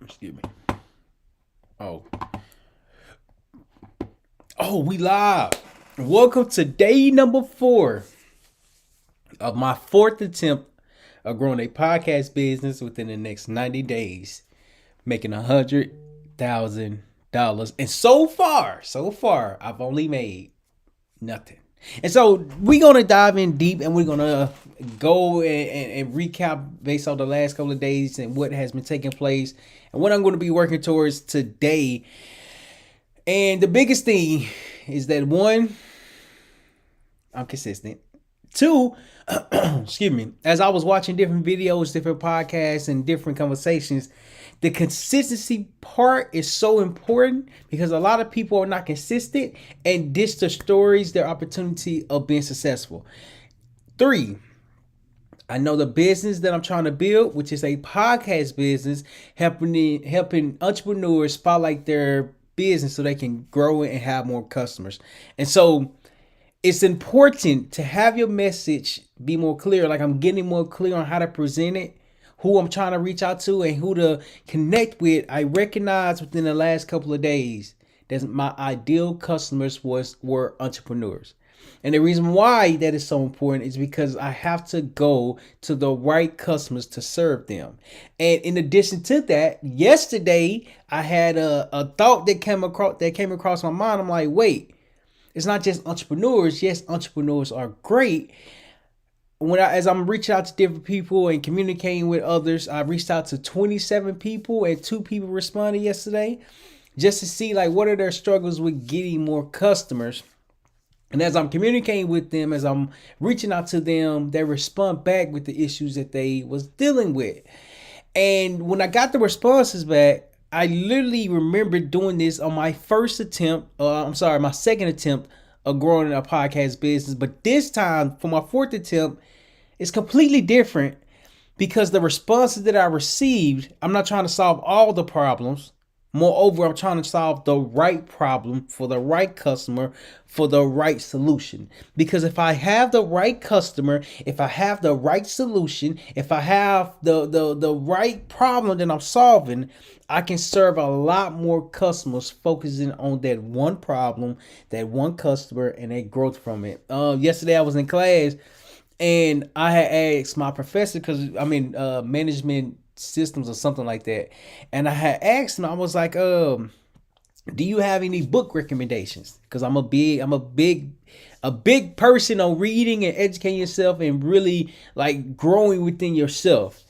Excuse me. Oh. Oh, we live. Welcome to day number 4 of my 4th attempt of growing a podcast business within the next 90 days, making $100,000. And so far, I've only made nothing. And so we're gonna dive in deep, and we're gonna go and recap based on the last couple of days and what has been taking place and what I'm going to be working towards today. And the biggest thing is that, one, I'm consistent. 2, excuse me, as I was watching different videos, different podcasts, and different conversations, the consistency part is so important because a lot of people are not consistent, and this destroys their opportunity of being successful. 3, I know the business that I'm trying to build, which is a podcast business, helping entrepreneurs spotlight their business so they can grow it and have more customers. And so it's important to have your message be more clear. Like, I'm getting more clear on how to present it, who I'm trying to reach out to, and who to connect with. I recognized within the last couple of days that my ideal customers were entrepreneurs. And the reason why that is so important is because I have to go to the right customers to serve them. And in addition to that, yesterday I had a thought that came across my mind. I'm like, wait, it's not just entrepreneurs. Yes, entrepreneurs are great. As I'm reaching out to different people and communicating with others, I reached out to 27 people, and 2 people responded yesterday, just to see like what are their struggles with getting more customers. And as I'm communicating with them, as I'm reaching out to them, they respond back with the issues that they was dealing with. And when I got the responses back, I literally remember doing this on my my second attempt of growing a podcast business. But this time, for my 4th attempt, it's completely different because the responses that I received, I'm not trying to solve all the problems. Moreover, I'm trying to solve the right problem for the right customer for the right solution. Because if I have the right customer, if I have the right solution, if I have the right problem that I'm solving, I can serve a lot more customers focusing on that one problem, that one customer, and that growth from it. Yesterday I was in class and I had asked my professor, because I'm in management systems or something like that, and I had asked him, I was like, do you have any book recommendations? Because I'm a big person on reading and educating yourself and really like growing within yourself.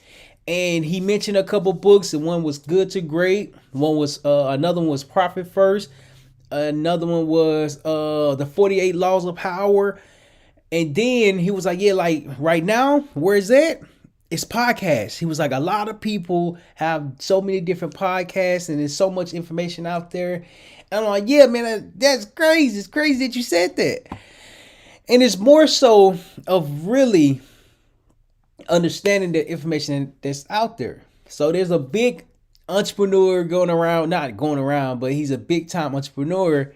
And he mentioned a couple books, and one was Good to Great, another one was Profit First, another one was the 48 Laws of Power. And then he was like, yeah, like right now, where is that? It's podcasts. He was like, a lot of people have so many different podcasts and there's so much information out there. And I'm like, yeah, man, that's crazy. It's crazy that you said that. And it's more so of really understanding the information that's out there. So there's a big entrepreneur not going around, but he's a big time entrepreneur.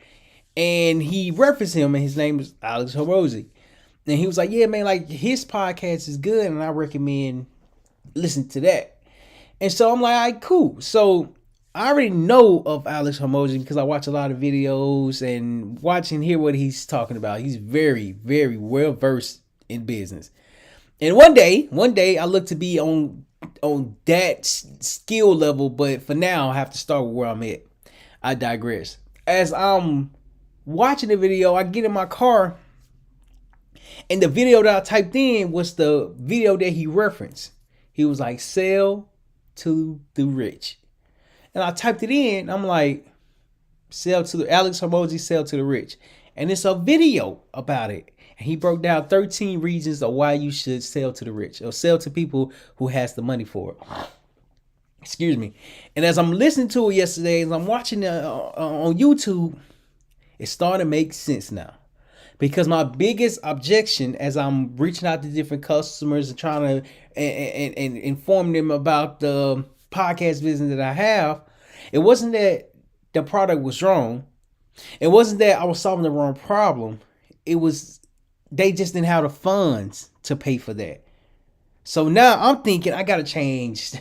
And he referenced him, and his name is Alex Hormozy. And he was like, yeah, man, like his podcast is good, and I recommend listen to that. And so I'm like, all right, cool. So I already know of Alex Hormozy because I watch a lot of videos and watch and hear what he's talking about. He's very, very well versed in business. And one day I look to be on that skill level, but for now I have to start with where I'm at. I digress. As I'm watching the video, I get in my car, and the video that I typed in was the video that he referenced. He was like, sell to the rich. And I typed it in. I'm like, Alex Hormozy, sell to the rich. And it's a video about it. And he broke down 13 reasons of why you should sell to the rich, or sell to people who has the money for it. Excuse me. And as I'm listening to it yesterday, as I'm watching it on YouTube, it's starting to make sense now. Because my biggest objection as I'm reaching out to different customers and trying to and inform them about the podcast business that I have, it wasn't that the product was wrong. It wasn't that I was solving the wrong problem. It was they just didn't have the funds to pay for that. So now I'm thinking I got to change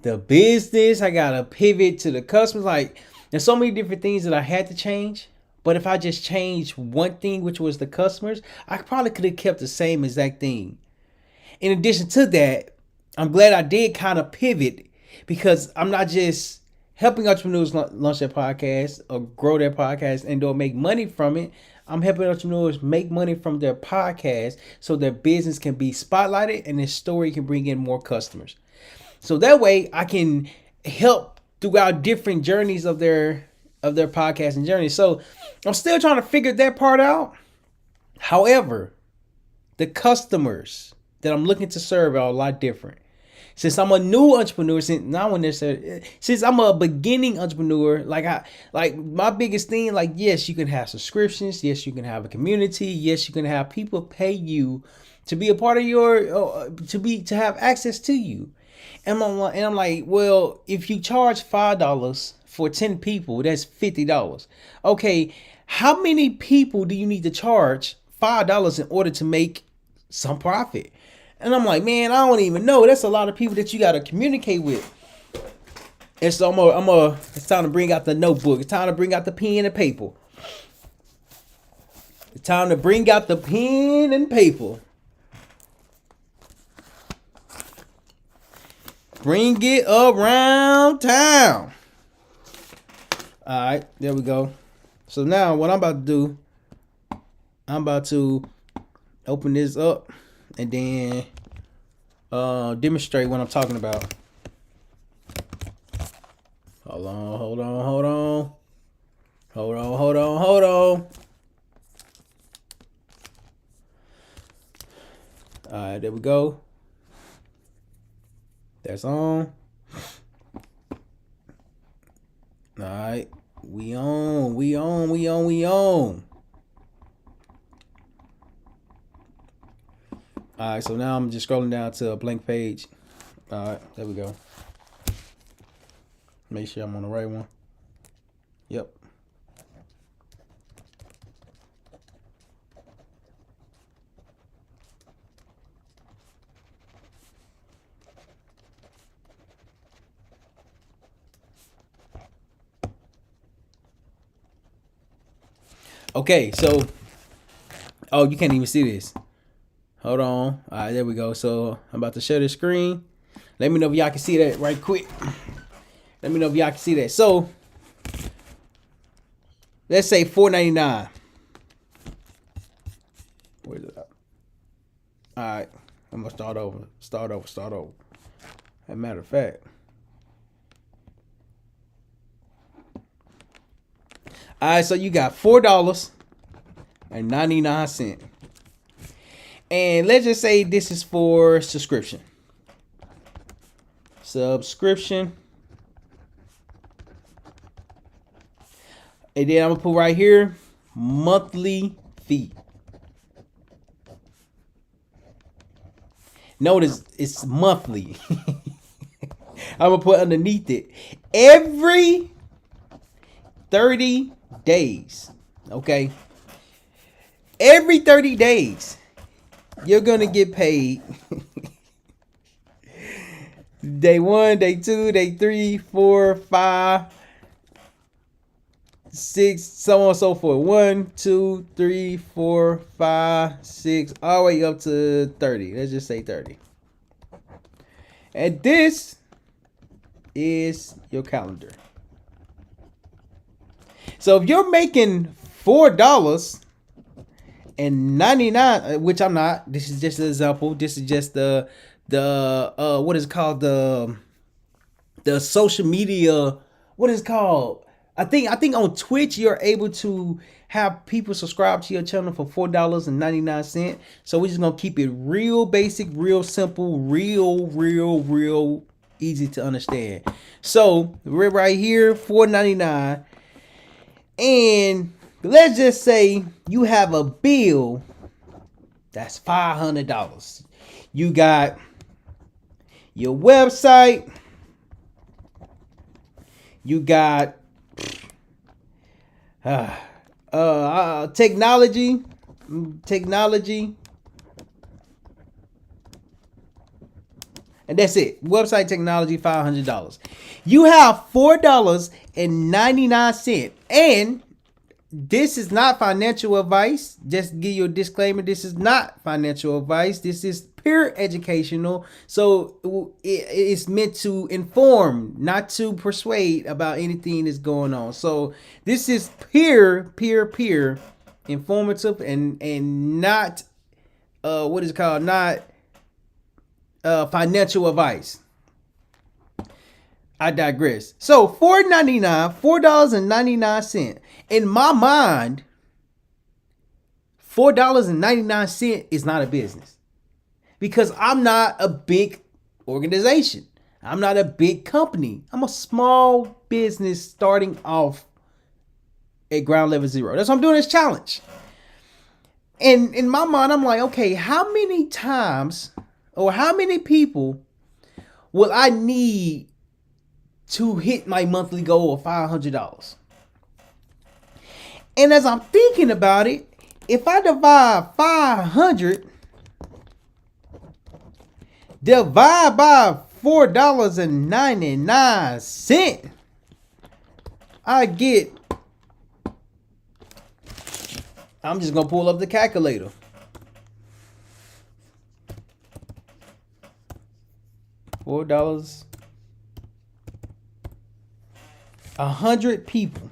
the business. I gotta pivot to the customers. Like, there's so many different things that I had to change. But if I just changed one thing, which was the customers, I probably could have kept the same exact thing. In addition to that, I'm glad I did kind of pivot because I'm not just helping entrepreneurs launch their podcast or grow their podcast and or make money from it. I'm helping entrepreneurs make money from their podcast so their business can be spotlighted and their story can bring in more customers. So that way I can help throughout different journeys of their podcasting journey. So I'm still trying to figure that part out. However, the customers that I'm looking to serve are a lot different. Since I'm a new entrepreneur, since I'm a beginning entrepreneur, like my biggest thing, like, yes, you can have subscriptions, yes, you can have a community, yes, you can have people pay you to be a part of your to have access to you. And I'm like, well, if you charge $5 for 10 people, that's $50. Okay, how many people do you need to charge $5 in order to make some profit? And I'm like, man, I don't even know. That's a lot of people that you got to communicate with. And so it's time to bring out the notebook. It's time to bring out the pen and paper. It's time to bring out the pen and paper. Bring it around town. All right, there we go. So now what I'm about to do, I'm about to open this up and then demonstrate what I'm talking about. Hold on. All right, there we go. That's on. All right, we on. All right, so now I'm just scrolling down to a blank page. All right, there we go. Make sure I'm on the right one. Yep. Okay, so, oh, you can't even see this. Hold on. All right, there we go. So I'm about to share the screen. Let me know if y'all can see that right quick. Let me know if y'all can see that. So let's say $4.99. Where's it at? All right, I'm gonna start over. As a matter of fact. All right, so you got $4.99. And let's just say this is for subscription. And then I'm gonna put right here, monthly fee. Notice it's monthly. I'm gonna put underneath it every 30 days. Okay. Every 30 days, you're gonna get paid. Day 1, day 2, day 3, 4, 5, 6, so on and so forth. 1, 2, 3, 4, 5, 6, all the way up to 30. Let's just say 30. And this is your calendar. So if you're making $4.99, which I'm not, this is just an example. This is just the what is it called, the social media, what is it called? I think on Twitch you're able to have people subscribe to your channel for $4.99. So we're just gonna keep it real basic, real simple, real easy to understand. So we're right here, $4.99, and let's just say you have a bill that's $500. You got your website, you got technology, And that's it. Website technology, $500. You have $4.99. And this is not financial advice. Just give you a disclaimer. This is not financial advice. This is pure educational. So it's meant to inform, not to persuade about anything that's going on. So this is pure informative and not what is it called? Not financial advice. I digress. So $4.99. In my mind, $4.99 is not a business. Because I'm not a big organization. I'm not a big company. I'm a small business starting off at ground level zero. That's why I'm doing this challenge. And in my mind, I'm like, okay, how many times or how many people will I need to hit my monthly goal of $500? And as I'm thinking about it, if I divide 500 divide by $4.99, I get, I'm just going to pull up the calculator. $4, 100 people.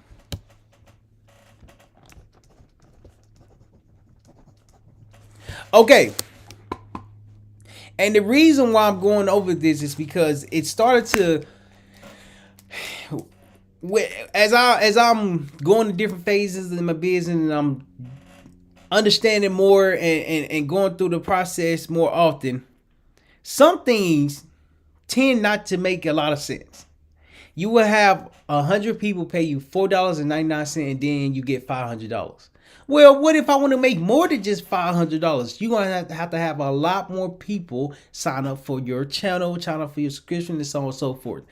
Okay. And the reason why I'm going over this is because it started to, as I'm going to different phases in my business and I'm understanding more and going through the process more often, some things tend not to make a lot of sense. You will have 100 people pay you $4.99 and then you get $500. Well, what if I want to make more than just $500? You're going to have a lot more people sign up for your channel, sign up for your subscription, and so on and so forth.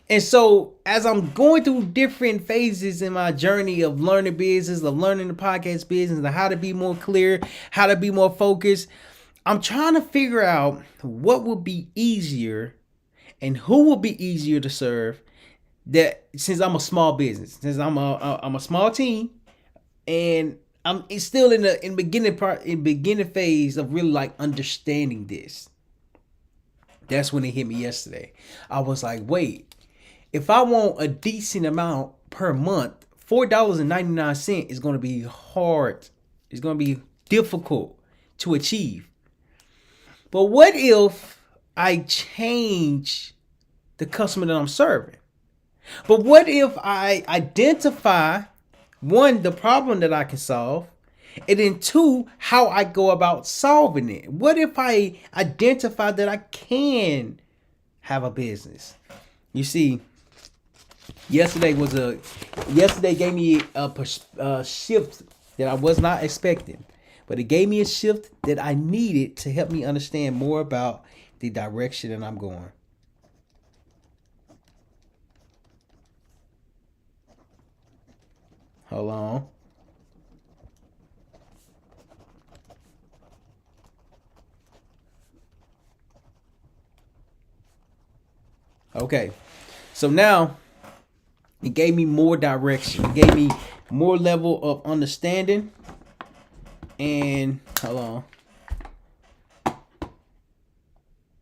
And so as I'm going through different phases in my journey of learning business, of learning the podcast business, and how to be more clear, how to be more focused, I'm trying to figure out what would be easier and who will be easier to serve. That since I'm a small business, since I'm a small team, and I'm still in the beginning phase of really like understanding this. That's when it hit me yesterday. I was like, wait, if I want a decent amount per month, $4.99 is going to be hard. It's going to be difficult to achieve. But what if I change the customer that I'm serving? But what if I identify, one, the problem that I can solve, and then two, how I go about solving it? What if I identify that I can have a business? You see, yesterday gave me a shift that I was not expecting, but it gave me a shift that I needed to help me understand more about the direction that I'm going. Hold on. Okay. So now it gave me more direction. It gave me more level of understanding. And hold on.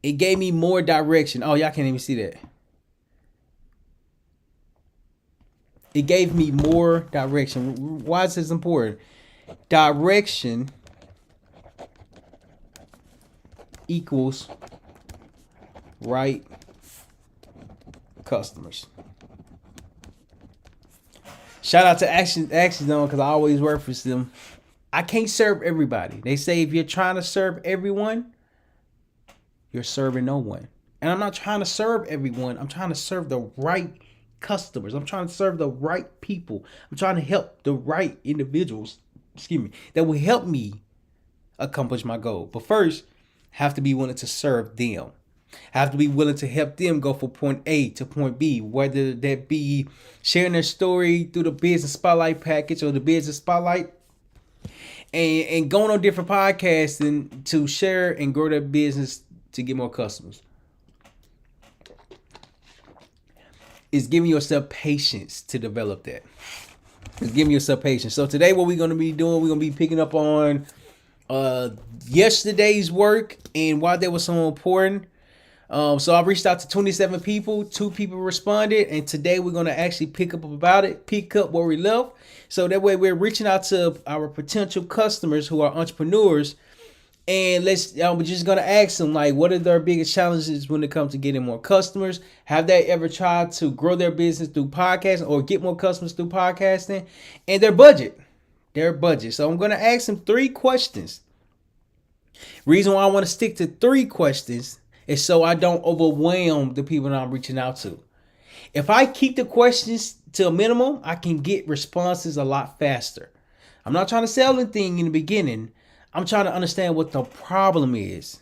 It gave me more direction. Oh, y'all can't even see that. It gave me more direction. Why is this important? Direction equals right customers. Shout out to Action Zone because I always reference them. I can't serve everybody. They say if you're trying to serve everyone, you're serving no one. And I'm not trying to serve everyone. I'm trying to serve the right customers. I'm trying to serve the right people. I'm trying to help the right individuals, that will help me accomplish my goal. But first, have to be willing to serve them. Have to be willing to help them go from point A to point B, whether that be sharing their story through the business spotlight package or the business spotlight, and going on different podcasts and to share and grow their business to get more customers. is giving yourself patience to develop that. It's giving yourself patience. So today what we're going to be doing, we're going to be picking up on yesterday's work and why that was so important. So I reached out to 27 people, 2 people responded, and today we're going to actually pick up where we left. So that way we're reaching out to our potential customers who are entrepreneurs, and we're just going to ask them, like, what are their biggest challenges when it comes to getting more customers? Have they ever tried to grow their business through podcasting or get more customers through podcasting? And their budget. So I'm going to ask them 3 questions. Reason why I want to stick to 3 questions is so I don't overwhelm the people that I'm reaching out to. If I keep the questions to a minimum, I can get responses a lot faster. I'm not trying to sell anything in the beginning. I'm trying to understand what the problem is.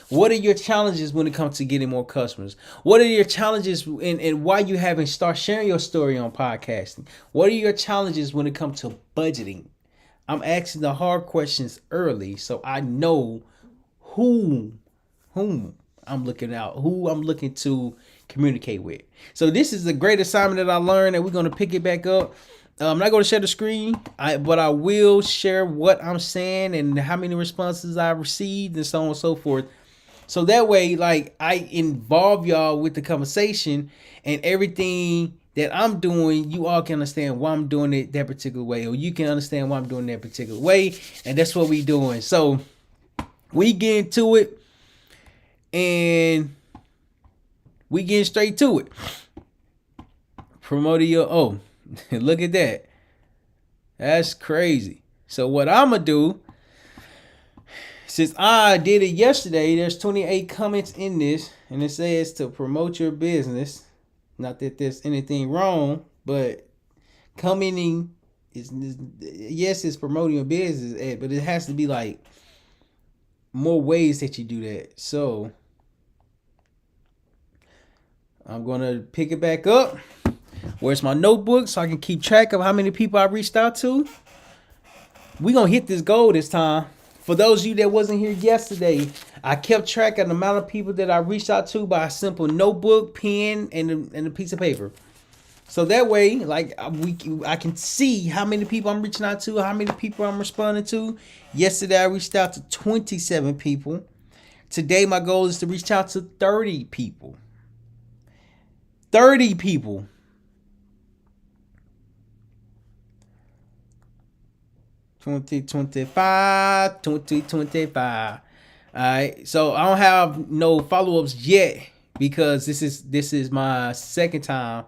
What are your challenges when it comes to getting more customers? What are your challenges and why you haven't started sharing your story on podcasting? What are your challenges when it comes to budgeting? I'm asking the hard questions early so I know whom I'm looking to communicate with. So this is a great assignment that I learned, and we're going to pick it back up. I'm not going to share the screen, but I will share what I'm saying and how many responses I received and so on and so forth. So that way, like, I involve y'all with the conversation, and everything that I'm doing, you all can understand why I'm doing it that particular way, or you can understand why I'm doing that particular way. And that's what we doing. So we get into it, and we get straight to it. Promoting your look at that. That's crazy. So what I'm gonna do, since I did it yesterday, there's 28 comments in this, and it says to promote your business. Not that there's anything wrong, but commenting is yes, it's promoting your business, but it has to be like more ways that you do that. So I'm gonna pick it back up. Where's my notebook so I can keep track of how many people I reached out to? We're going to hit this goal this time. For those of you that wasn't here yesterday, I kept track of the amount of people that I reached out to by a simple notebook, pen, and a piece of paper. So that way, like, I can see how many people I'm reaching out to, how many people I'm responding to. Yesterday, I reached out to 27 people. Today, my goal is to reach out to 30 people. 30 people. 2025. All right. So I don't have no follow-ups yet because this is my second time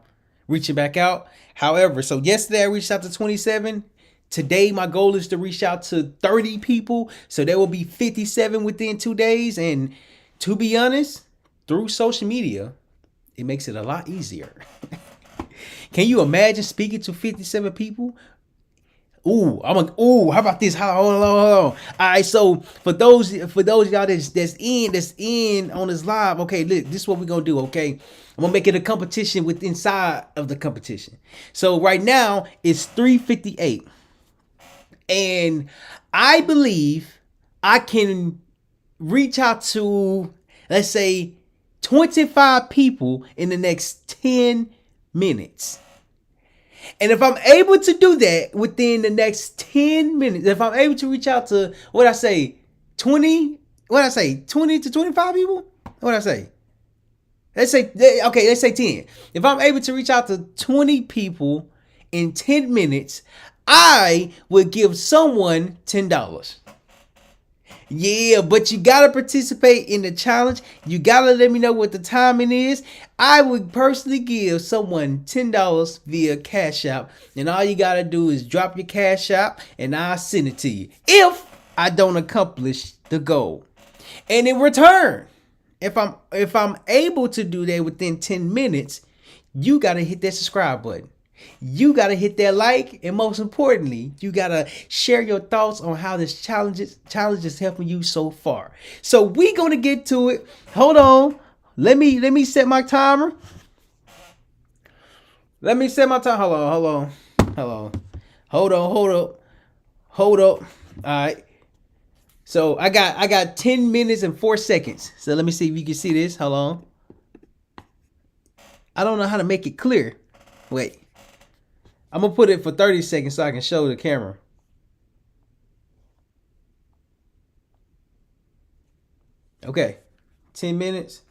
reaching back out. However, so yesterday I reached out to 27. Today my goal is to reach out to 30 people. So there will be 57 within 2 days. And to be honest, through social media, it makes it a lot easier. Can you imagine speaking to 57 people? How about this? Hold on. All right, so for those of y'all that's in on this live, okay, look, this is what we're gonna do, okay? I'm gonna make it a competition with inside of the competition. So right now it's 3:58, and I believe I can reach out to, let's say, 25 people in the next 10 minutes. And if I'm able to do that within the next 10 minutes, if I'm able to reach out to, 20 to 25 people? Let's say 10. If I'm able to reach out to 20 people in 10 minutes, I would give someone $10. Yeah, but you gotta participate in the challenge. You gotta let me know what the timing is. I would personally give someone $10 via Cash App, and all you gotta do is drop your Cash App, and I'll send it to you if I don't accomplish the goal. And in return, if I'm able to do that within 10 minutes, you gotta hit that subscribe button. You got to hit that like, and most importantly, you got to share your thoughts on how this challenge is helping you so far. So we going to get to it. Hold on. Let me set my timer. Let me set my time. Hold on. Hold up. All right. So I got 10 minutes and 4 seconds. So let me see if you can see this. Hold on. I don't know how to make it clear. Wait. I'm gonna put it for 30 seconds so I can show the camera. Okay. 10 minutes.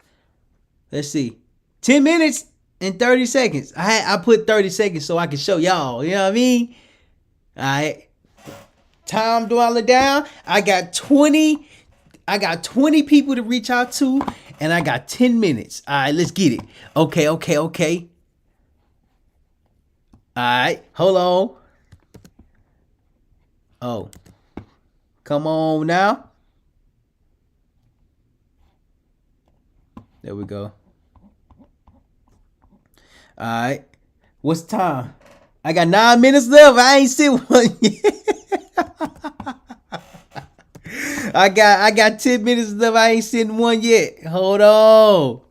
Let's see. 10 minutes and 30 seconds. I put 30 seconds so I can show y'all. You know what I mean? Alright. Time dwindling down. I got 20 people to reach out to, and I got 10 minutes. Alright, let's get it. Okay. Alright, hold on. Oh. Come on now. There we go. Alright. What's time? I got 9 minutes left. I ain't seen one yet. I got 10 minutes left. I ain't seen one yet. Hold on.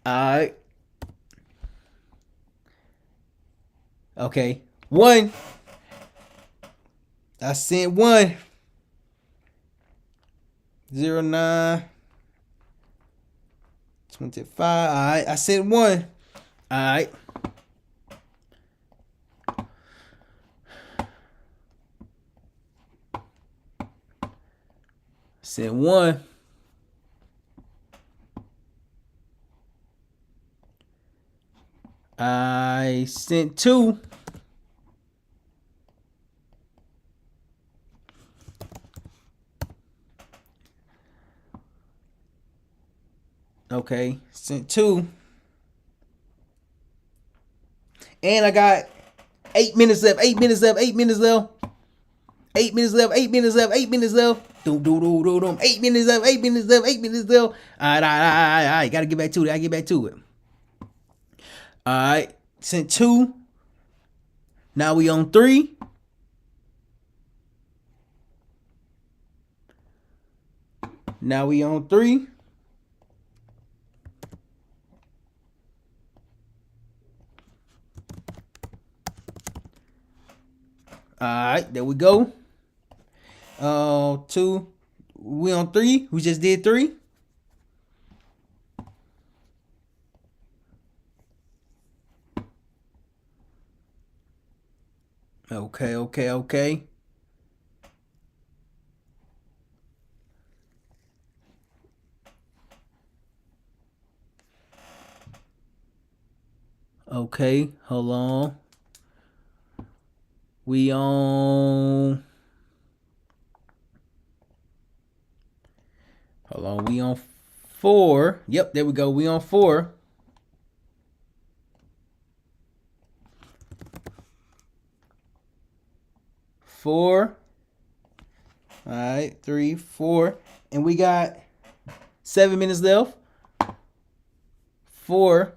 Alright. Okay. One. I sent one. 09 25. Alright. I sent one. Alright. Sent one. I sent two. Okay, sent two. And I got 8 minutes left. 8 minutes left. 8 minutes left. 8 minutes left. 8 minutes left. 8 minutes left. 8 minutes left. 8 minutes left. 8 minutes left. All right. Gotta get back to it. I get back to it. All right. Sent two. Now we on three. Now we on three. All right, there we go. Two. We on three. We just did three. Okay. Okay, hold on. We on. Hold on, we on 4. Yep, there we go. We on 4. Four. All right, 3, 4, and we got 7 minutes left. 4.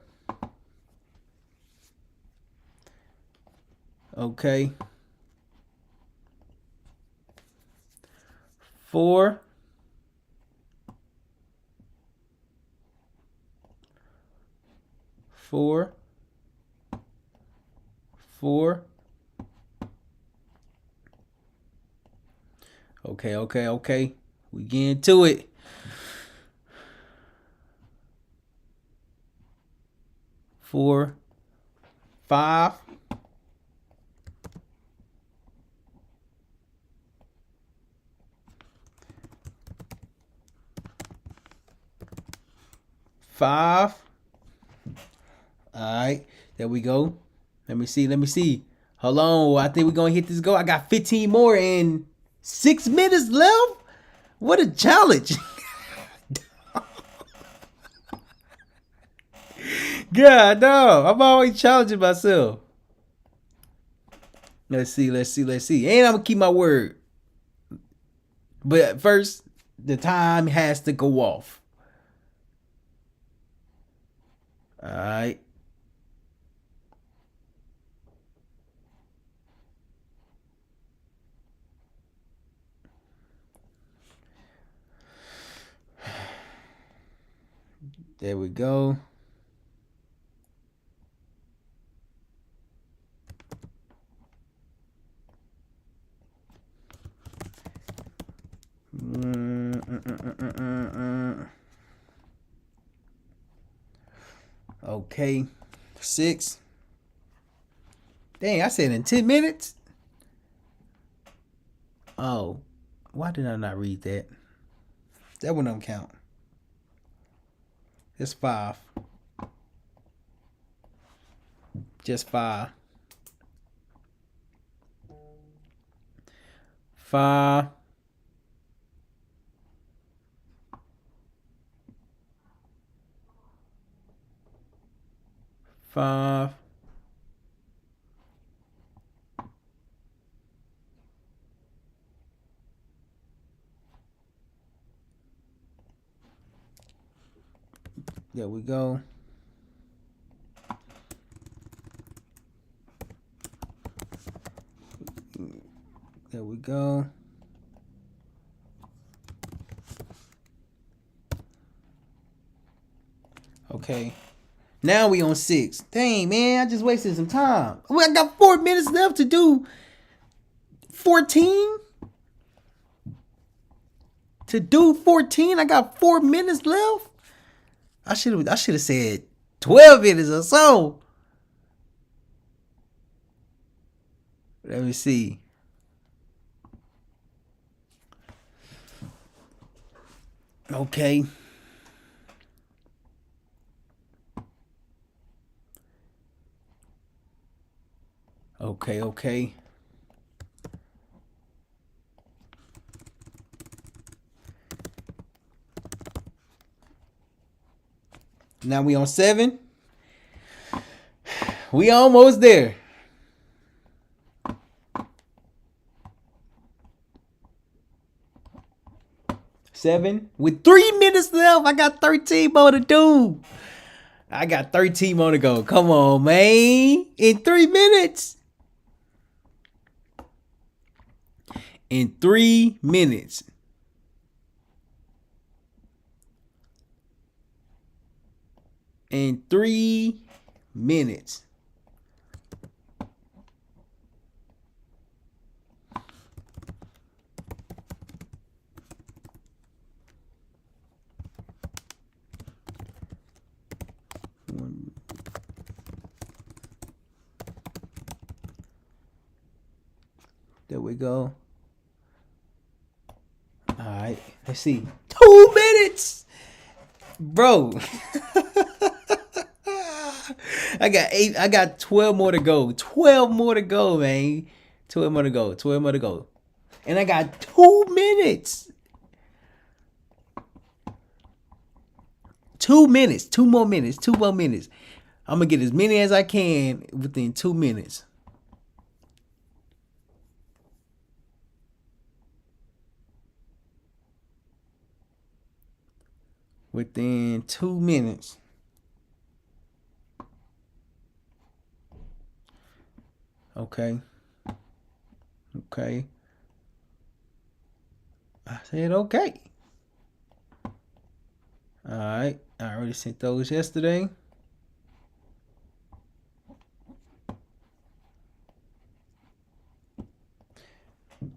Okay. 4. 4. 4. Okay. We getting to it. 4. 5. 5. All right, there we go. Let me see. Hold on, I think we're gonna hit this goal. I got 15 more and 6 minutes left. What a challenge. God, no, I'm always challenging myself. Let's see. And I'm gonna keep my word. But first, the time has to go off. All right. There we go. Okay. 6. Dang, I said in 10 minutes. Oh, why did I not read that? That one don't count. It's 5. Just 5. 5. 5. There we go. There we go. Okay. Now we on 6. Dang, man, I just wasted some time. I got 4 minutes left to do 14. To do 14, I got 4 minutes left. I should have said 12 minutes or so. Let me see. Okay. Okay. Now we on 7. We almost there. 7. With 3 minutes left, I got 13 more to do. I got 13 more to go. Come on, man. In 3 minutes. In 3 minutes. In 3 minutes. There we go. All right, let's see. 2 minutes, bro. I got 8. I got 12 more to go. 12 more to go, man. 12 more to go. 12 more to go. And I got 2 minutes. 2 minutes. 2 more minutes. 2 more minutes. I'm gonna get as many as I can within 2 minutes. Within 2 minutes. Okay. Okay. I said okay. All right. I already sent those yesterday.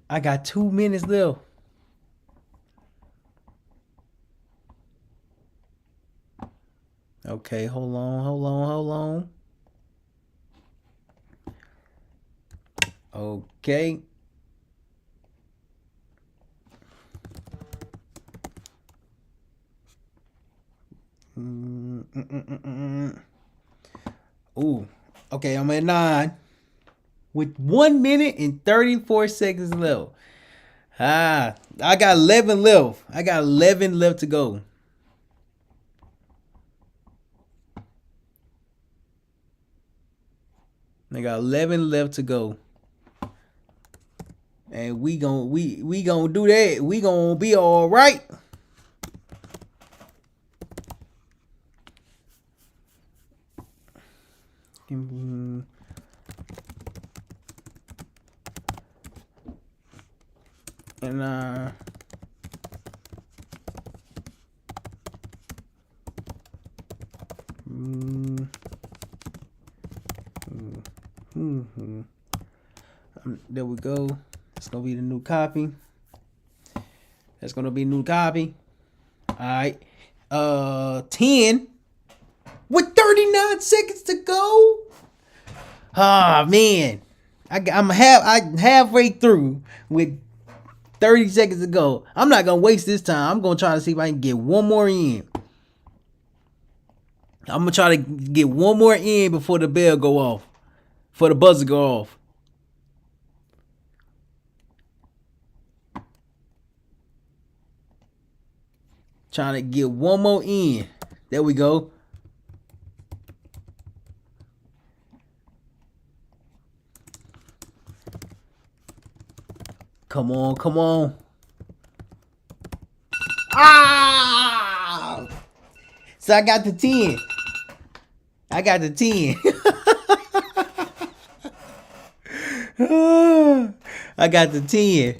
I got 2 minutes left. Okay, hold on. Okay. Ooh. Okay, I'm at 9. With 1 minute and 34 seconds left. I got 11 left. I got 11 left to go. I got 11 left to go. And we gonna do that. We gonna be all right. And there we go. It's gonna be the new copy. That's gonna be new copy. All right. 10. with 39 seconds to go. Ah, man. I'm halfway through with 30 seconds to go. I'm not going to waste this time. I'm going to try to see if I can get one more in. I'm going to try to get one more in before the bell go off. Before the buzzer go off. Trying to get one more in. There we go. Come on, come on. Ah! So I got the 10. I got the 10. I got the 10.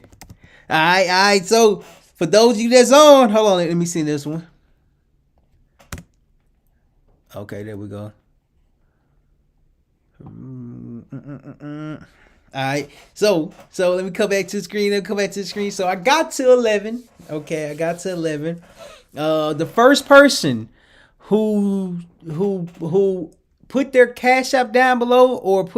All right. So for those of you that's on, hold on, let me see this one. Okay, there we go. All right, so let me come back to the screen. So I got to 11. Okay, I got to 11. The first person who put their Cash App down below, or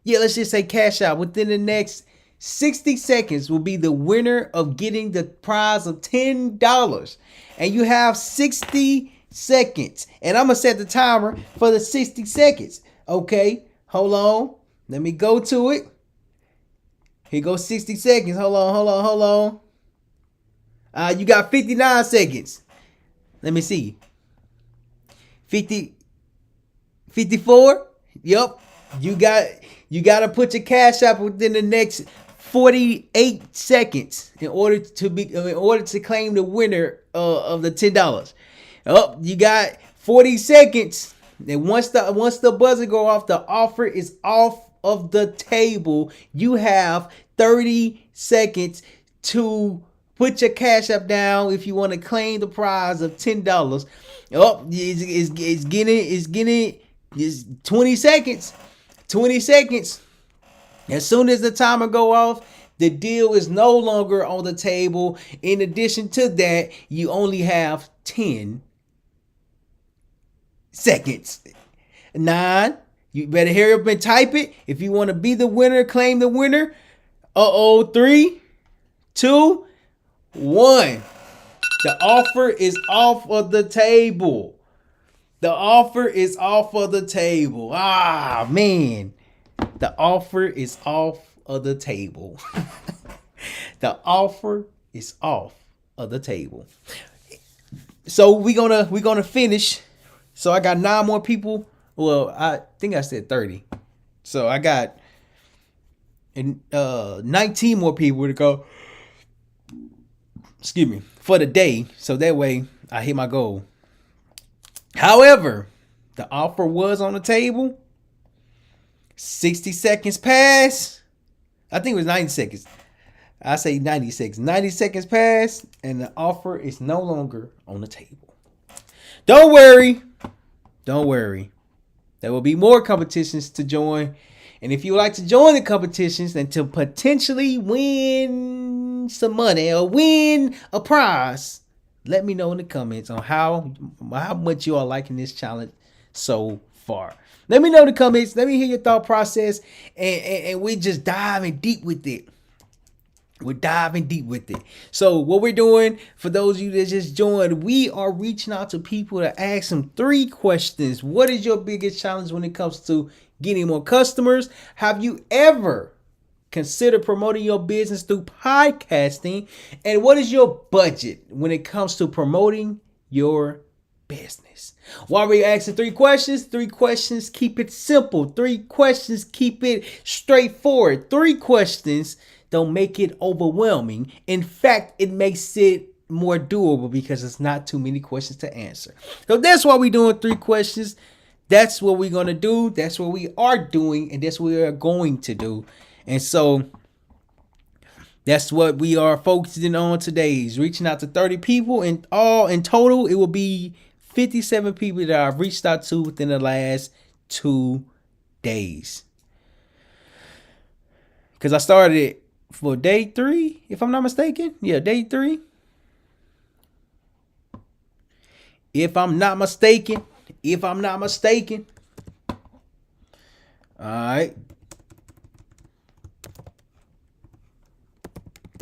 let's just say Cash App within the next 60 seconds will be the winner of getting the prize of $10. And you have 60 seconds. And I'm gonna set the timer for the 60 seconds. Okay, hold on. Let me go to it. Here goes 60 seconds. Hold on. You got 59 seconds. Let me see. 54. Yep. You got to put your Cash App within the next 48 seconds in order to claim the winner of the $10. Oh, you got 40 seconds. And once the buzzer go off, the offer is off of the table. You have 30 seconds to put your Cash App down if you want to claim the prize of $10. Oh, it's getting 20 seconds. 20 seconds. As soon as the timer go off, the deal is no longer on the table. In addition to that, you only have 10 seconds. 9. You better hurry up and type it if you want to be the winner, claim the winner. 3, 2, 1. The offer is off of the table. The offer is off of the table. Ah, man. The offer is off of the table. The offer is off of the table. So we're gonna finish. So I got 9 more people. Well, I think I said 30. So I got 19 more people to go. Excuse me, for the day. So that way I hit my goal. However, the offer was on the table. 60 seconds passed. I think it was 90 seconds. I say 96. 90 seconds passed, and the offer is no longer on the table. Don't worry. There will be more competitions to join. And if you would like to join the competitions and to potentially win some money or win a prize, let me know in the comments on how much you are liking this challenge so far. Let me know in the comments. Let me hear your thought process. And we're just diving deep with it. We're diving deep with it. So what we're doing, for those of you that just joined, we are reaching out to people to ask them 3 questions. What is your biggest challenge when it comes to getting more customers? Have you ever considered promoting your business through podcasting? And what is your budget when it comes to promoting your business? Why are we asking 3 questions? 3 questions keep it simple. 3 questions keep it straightforward. 3 questions don't make it overwhelming. In fact, it makes it more doable because it's not too many questions to answer. So that's why we're doing 3 questions. That's what we're going to do. That's what we are doing. And that's what we are going to do. And so that's what we are focusing on today, is reaching out to 30 people. And all in total, it will be 57 people that I've reached out to within the last 2 days. Because I started it for day 3, if I'm not mistaken. Yeah, day 3. If I'm not mistaken. if I'm not mistaken. All right.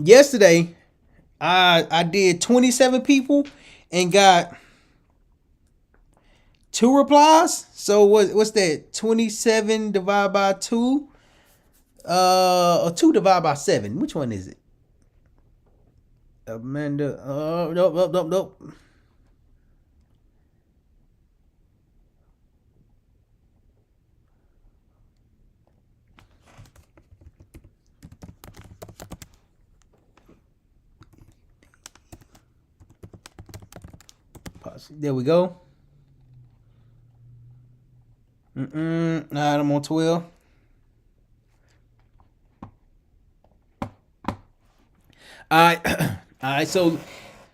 Yesterday, I did 27 people and got 2 replies. So what's that? 27 divided by 2? Or 2 divided by 7. Which one is it? Amanda. Nope. There we go. Nah, I'm on 12. Alright. Alright, so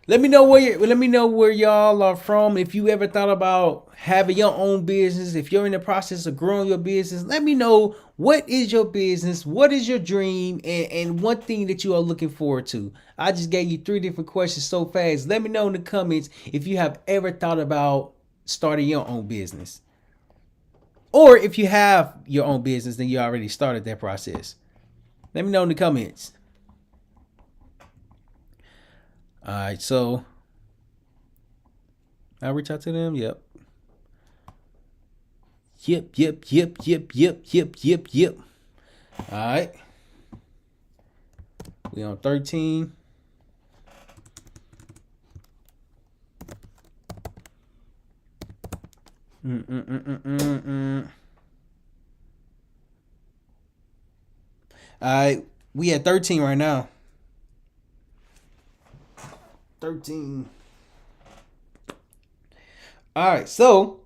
let me know where y'all are from. If you ever thought about having your own business, if you're in the process of growing your business, let me know what is your business, what is your dream, and one thing that you are looking forward to. I just gave you 3 different questions so fast. Let me know in the comments if you have ever thought about starting your own business. Or if you have your own business, then you already started that process. Let me know in the comments. All right, so I'll reach out to them. Yep. All right. We on 13. All right, we at 13 right now. 13. All right, so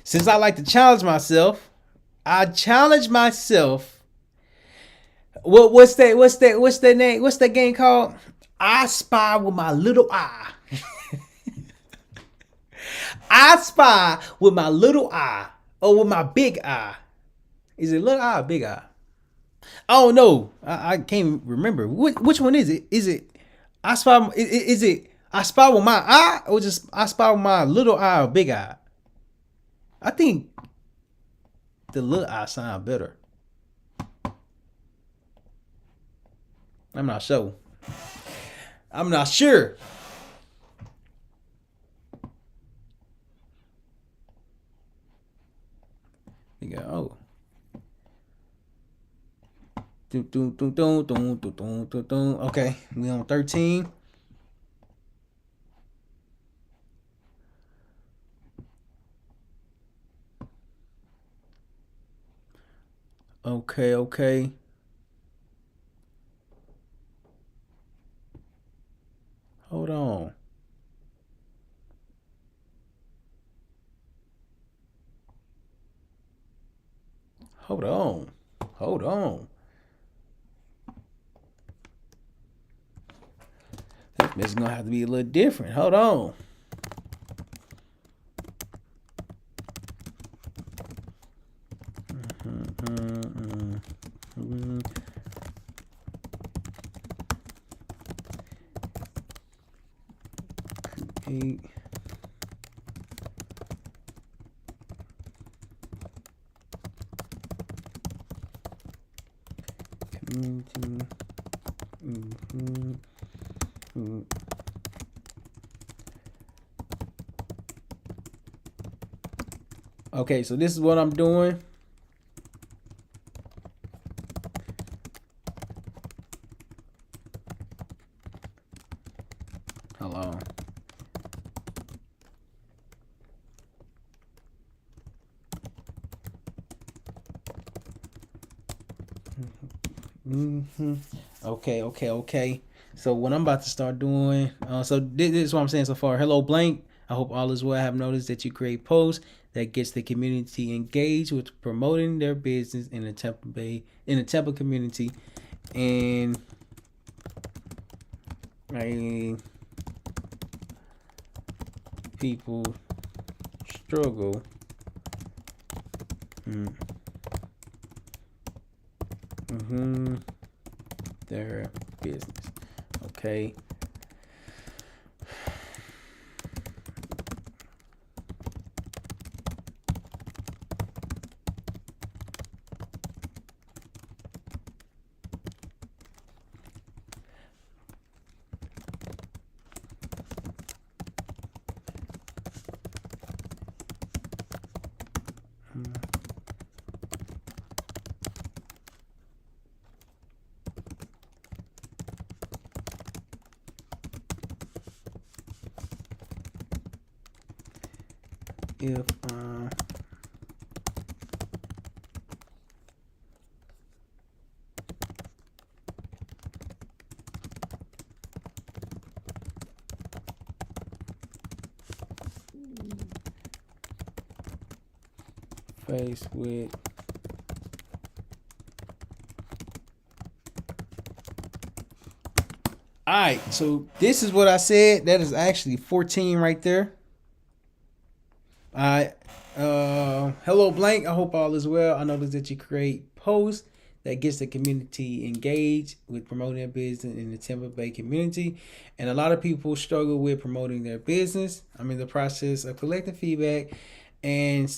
since I like to challenge myself, I challenge myself. What's that name? What's that game called? I spy with my little eye. I spy with my little eye, or with my big eye. Is it little eye or big eye? I don't know. I can't remember. Which one is it? Is it I spy? Is it I spy with my eye, or just I spy with my little eye or big eye? I think the little eye sound better. I'm not sure. You go, okay, we on 13. Okay. Hold on. This is gonna have to be a little different. Hold on. Create. Community. Okay, so this is what I'm doing. Hello. Okay. So what I'm about to start doing, so this is what I'm saying so far. Hello, blank. I hope all is well. I have noticed that you create posts that gets the community engaged with promoting their business in the Tampa community, and people struggle. Their business. Okay. if faced with all right, so this is what I said. That is actually 14 right there. All right. Hello, Blank. I hope all is well. I noticed that you create posts that gets the community engaged with promoting their business in the Tampa Bay community, and a lot of people struggle with promoting their business. I'm in the process of collecting feedback and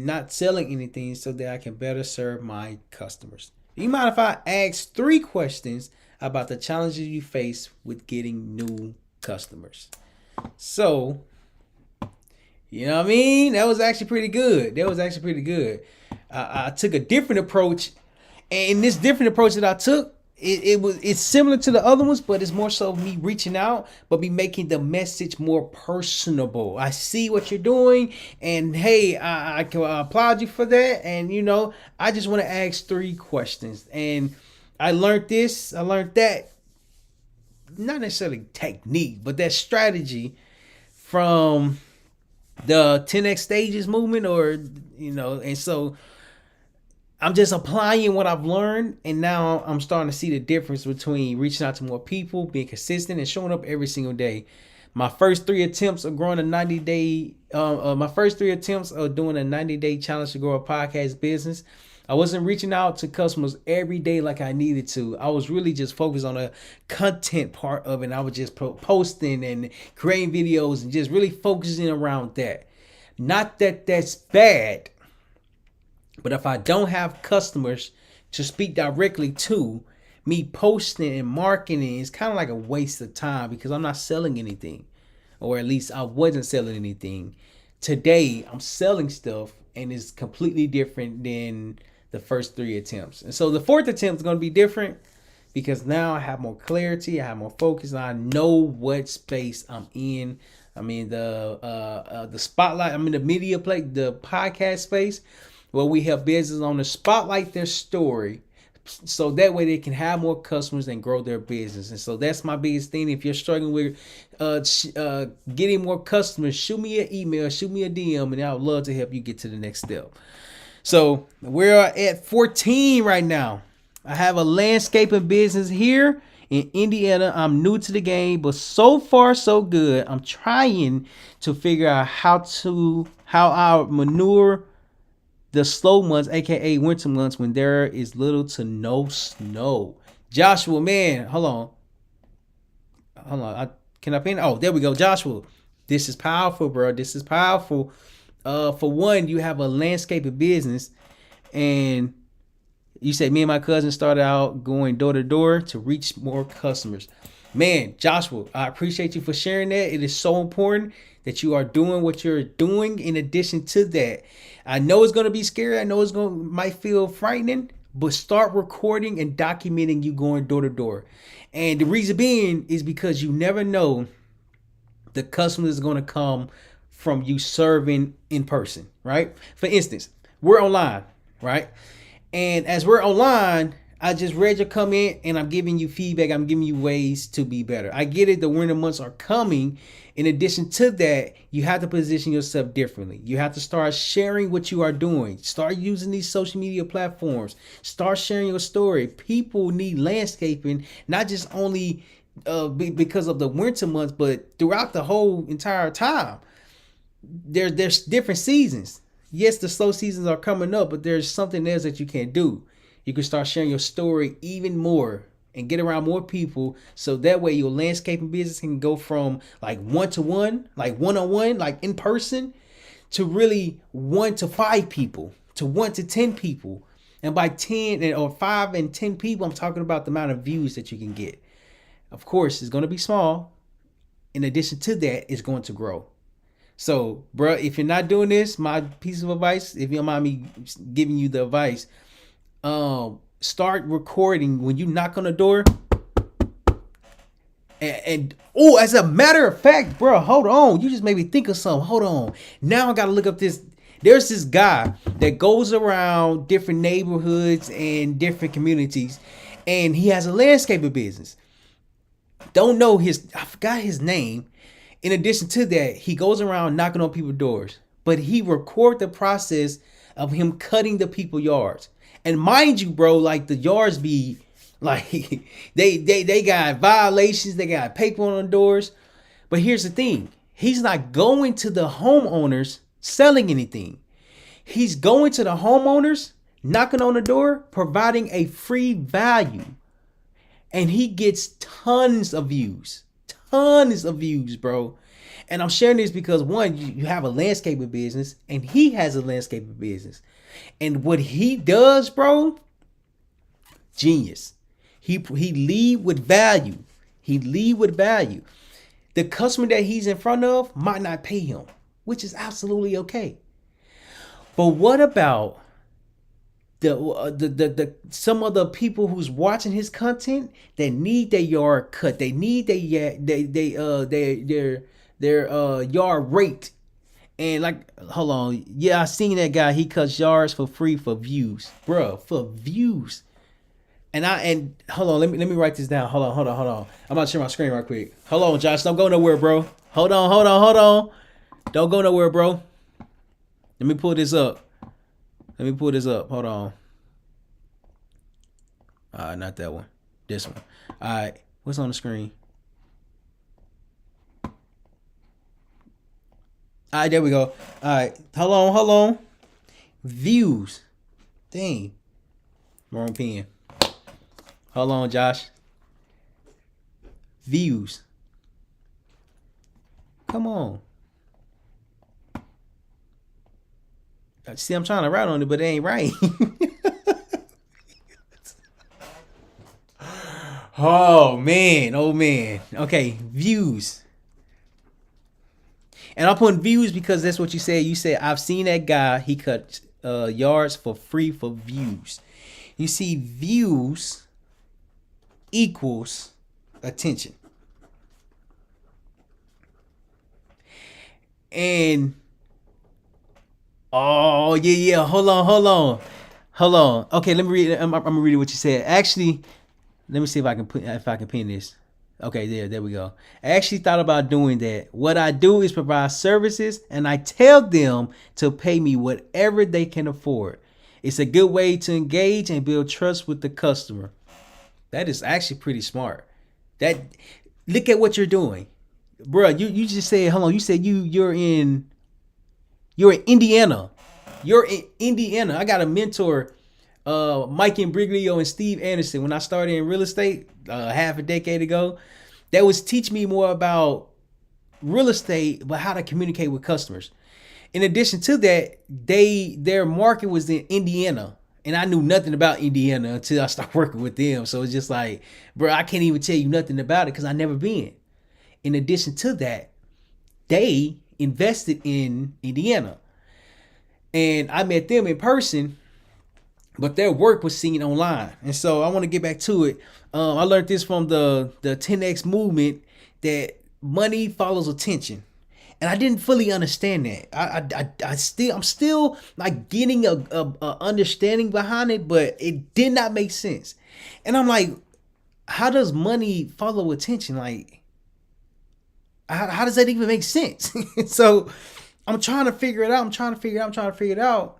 not selling anything so that I can better serve my customers. Do you mind if I ask 3 questions about the challenges you face with getting new customers? So, you know what I mean? That was actually pretty good. I took a different approach, and this different approach that I took, it's similar to the other ones, but it's more so me reaching out, but me making the message more personable. I see what you're doing, and hey, I applaud you for that. And I just want to ask 3 questions, and I learned this, I learned that, not necessarily technique, but that strategy from the 10x stages movement, and so I'm just applying what I've learned, and now I'm starting to see the difference between reaching out to more people, being consistent, and showing up every single day. My first 3 attempts of growing a 90-day, my first 3 attempts of doing a 90-day challenge to grow a podcast business, I wasn't reaching out to customers every day like I needed to. I was really just focused on the content part of it. And I was just posting and creating videos and just really focusing around that. Not that that's bad, but if I don't have customers to speak directly to, me posting and marketing is kind of like a waste of time because I'm not selling anything, or at least I wasn't selling anything. Today, I'm selling stuff, and it's completely different than the first 3 attempts. And so the 4th attempt is going to be different because now I have more clarity, I have more focus, and I know what space I'm in. I'm in the spotlight. I'm in the media play, the podcast space, where we help businesses on the spotlight their story, so that way they can have more customers and grow their business. And so that's my biggest thing. If you're struggling with getting more customers, shoot me an email, shoot me a DM, and I would love to help you get to the next step. So we're at 14 right now. I have a landscaping business here in Indiana. I'm new to the game, but so far so good. I'm trying to figure out how I manure the slow months, aka winter months, when there is little to no snow. Joshua, man, hold on. Can I pin? Oh, there we go, Joshua. This is powerful, bro. This is powerful. For one, you have a landscaping business, and you said me and my cousin started out going door to door to reach more customers. Man, Joshua, I appreciate you for sharing that. It is so important that you are doing what you're doing. In addition to that, I know it's going to be scary. I know might feel frightening, but start recording and documenting you going door to door. And the reason being is because you never know the customer is going to come from you serving in person, right? For instance, we're online, right? And as we're online, I just read your comment and I'm giving you feedback. I'm giving you ways to be better. I get it. The winter months are coming. In addition to that, you have to position yourself differently. You have to start sharing what you are doing. Start using these social media platforms. Start sharing your story. People need landscaping, not just only because of the winter months, but throughout the whole entire time. There's different seasons. Yes, the slow seasons are coming up, but there's something else that you can do. You can start sharing your story even more and get around more people, so that way your landscaping business can go from like 1-to-1, like one-on-one, like in person, to really 1 to 5 people, to 1 to 10 people. And by 10 or 5 and 10 people, I'm talking about the amount of views that you can get. Of course, it's going to be small. In addition to that, it's going to grow. So, bro, if you're not doing this, my piece of advice, if you don't mind me giving you the advice, start recording when you knock on the door. And oh, as a matter of fact, bro, hold on. You just made me think of something. Hold on. Now I gotta look up this. There's this guy that goes around different neighborhoods and different communities, and he has a landscaping business. Don't know his, I forgot his name. In addition to that, he goes around knocking on people's doors, but he record the process of him cutting the people yards. And mind you, bro, like the yards be like they got violations, they got paper on the doors. But here's the thing. He's not going to the homeowners selling anything. He's going to the homeowners, knocking on the door, providing a free value. And he gets tons of views. Tons of views, bro. And I'm sharing this because one, you have a landscaping business and he has a landscaping business. And what he does, bro, genius. He lead with value. He lead with value. The customer that he's in front of might not pay him, which is absolutely okay. But what about the some of the people who's watching his content that need their yard cut? They need their yard raked. And like, hold on, yeah, I seen that guy. He cuts yards for free for views, bro, for views. And hold on, let me write this down. Hold on. I'm about to share my screen right quick. Hold on, Josh, don't go nowhere, bro. Hold on. Don't go nowhere, bro. Let me pull this up. Hold on. Not that one. This one. All right. What's on the screen? All right, there we go. All right. Hold on. Views. Dang. Wrong pen. Hold on, Josh. Views. Come on. See, I'm trying to write on it, but it ain't right. Oh man. Okay, views. And I'm putting views because that's what you said. You said, I've seen that guy. He cut yards for free for views. You see, views equals attention. And oh yeah. Hold on. Okay, let me read. I'm gonna read what you said. Actually, let me see if I can pin this. Okay, there we go. I actually thought about doing that. What I do is provide services, and I tell them to pay me whatever they can afford. It's a good way to engage and build trust with the customer. That is actually pretty smart. That look at what you're doing, bro. You just said, hold on. You said you're in Indiana. You're in Indiana. I got a mentor, Mike Imbriglio and Steve Anderson. When I started in real estate half a decade ago, that was teach me more about real estate, but how to communicate with customers. In addition to that, their market was in Indiana. And I knew nothing about Indiana until I started working with them. So it's just like, bro, I can't even tell you nothing about it because I never been. In addition to that, they invested in Indiana. And I met them in person, but their work was seen online. And so I want to get back to it. I learned this from the 10X movement that money follows attention. And I didn't fully understand that. I'm still like getting a understanding behind it, but it did not make sense. And I'm like, how does money follow attention? Like, how does that even make sense? So I'm trying to figure it out.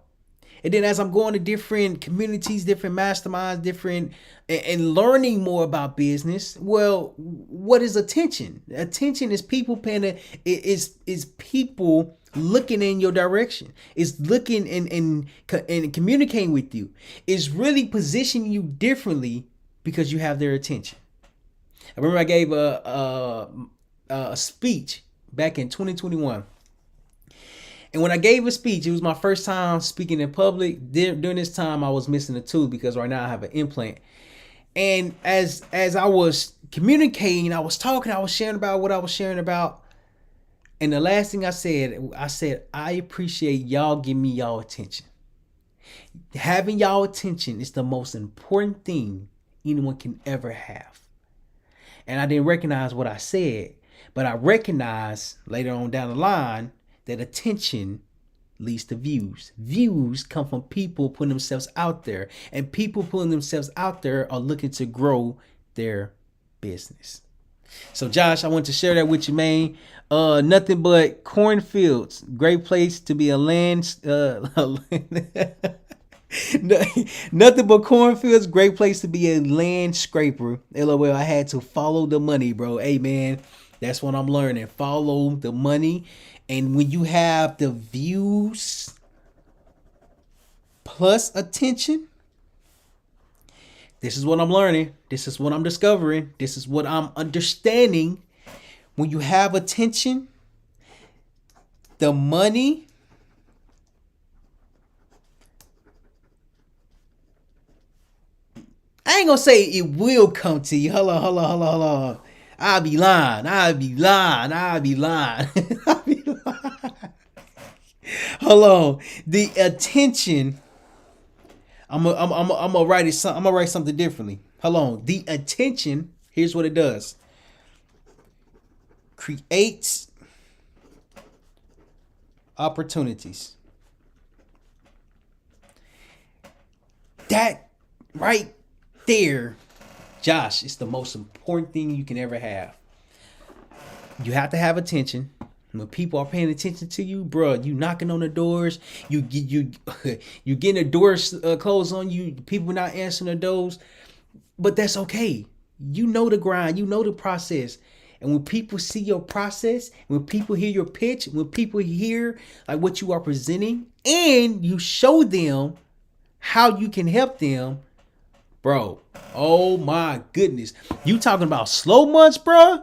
And then as I'm going to different communities, different masterminds, and learning more about business, well, what is attention? Attention is people paying is people looking in your direction. It's looking and communicating with you. It's really positioning you differently because you have their attention. I remember I gave a speech back in 2021. And when I gave a speech, it was my first time speaking in public. During this time, I was missing a tooth because right now I have an implant. And as I was communicating, I was talking, I was sharing about what I was sharing about. And the last thing I said, I appreciate y'all giving me y'all attention. Having y'all attention is the most important thing anyone can ever have. and I didn't recognize what I said, but I recognized later on down the line that attention leads to views. Views come from people putting themselves out there, and people putting themselves out there are looking to grow their business. So Josh, I want to share that with you, man. Nothing but cornfields. Great place to be a land. Nothing but cornfields. Great place to be a land scraper. LOL. I had to follow the money, bro. Hey, man, that's what I'm learning. Follow the money, and when you have the views plus attention, this is what I'm learning. This is what I'm discovering. This is what I'm understanding. When you have attention, the money I ain't gonna say it will come to you. Hold on. I'll be lying. I'll be lying. I'll be lying. Hold on. The attention. I'm gonna write it. I'm gonna write something differently. Hold on. The attention. Here's what it does. Creates opportunities. That right there, Josh, is the most important thing you can ever have. You have to have attention. When people are paying attention to you, bro, you knocking on the doors, you getting the doors closed on you. People not answering the doors, but that's okay. You know the grind, you know the process. And when people see your process, when people hear your pitch, when people hear like what you are presenting, and you show them how you can help them, bro. Oh my goodness. You talking about slow months, bro?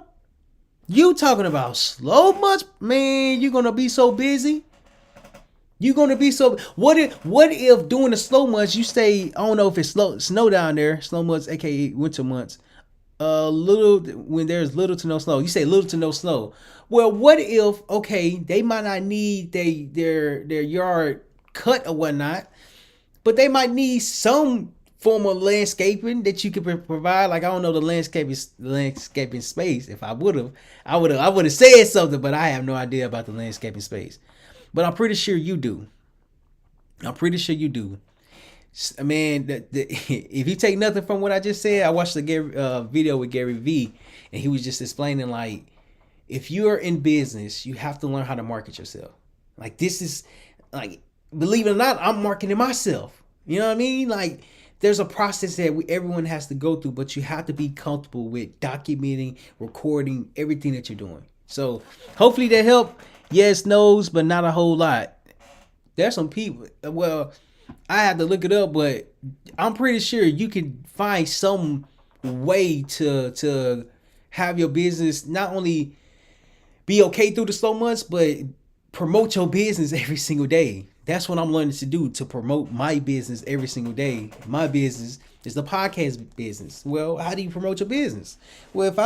You talking about slow months? Man, you're gonna be so busy. You're gonna be so what if during the slow months you say, I don't know if it's snow down there, slow months, aka winter months. Little when there's little to no snow. You say little to no snow. Well, what if they might not need their yard cut or whatnot, but they might need some form of landscaping that you could provide. Like, I don't know the landscaping space. If I would have said something, but I have no idea about the landscaping space. But I'm pretty sure you do. Man, if you take nothing from what I just said, I watched the video with Gary Vee, and he was just explaining, like, if you are in business, you have to learn how to market yourself. Like, this is, like, believe it or not, I'm marketing myself. You know what I mean? Like, there's a process that everyone has to go through, but you have to be comfortable with documenting, recording everything that you're doing. So hopefully that helped. Yes, no's, but not a whole lot. There's some people, well, I have to look it up, but I'm pretty sure you can find some way to have your business not only be okay through the slow months, but promote your business every single day. That's what I'm learning to do, to promote my business every single day. My business is the podcast business. Well, how do you promote your business? Well, if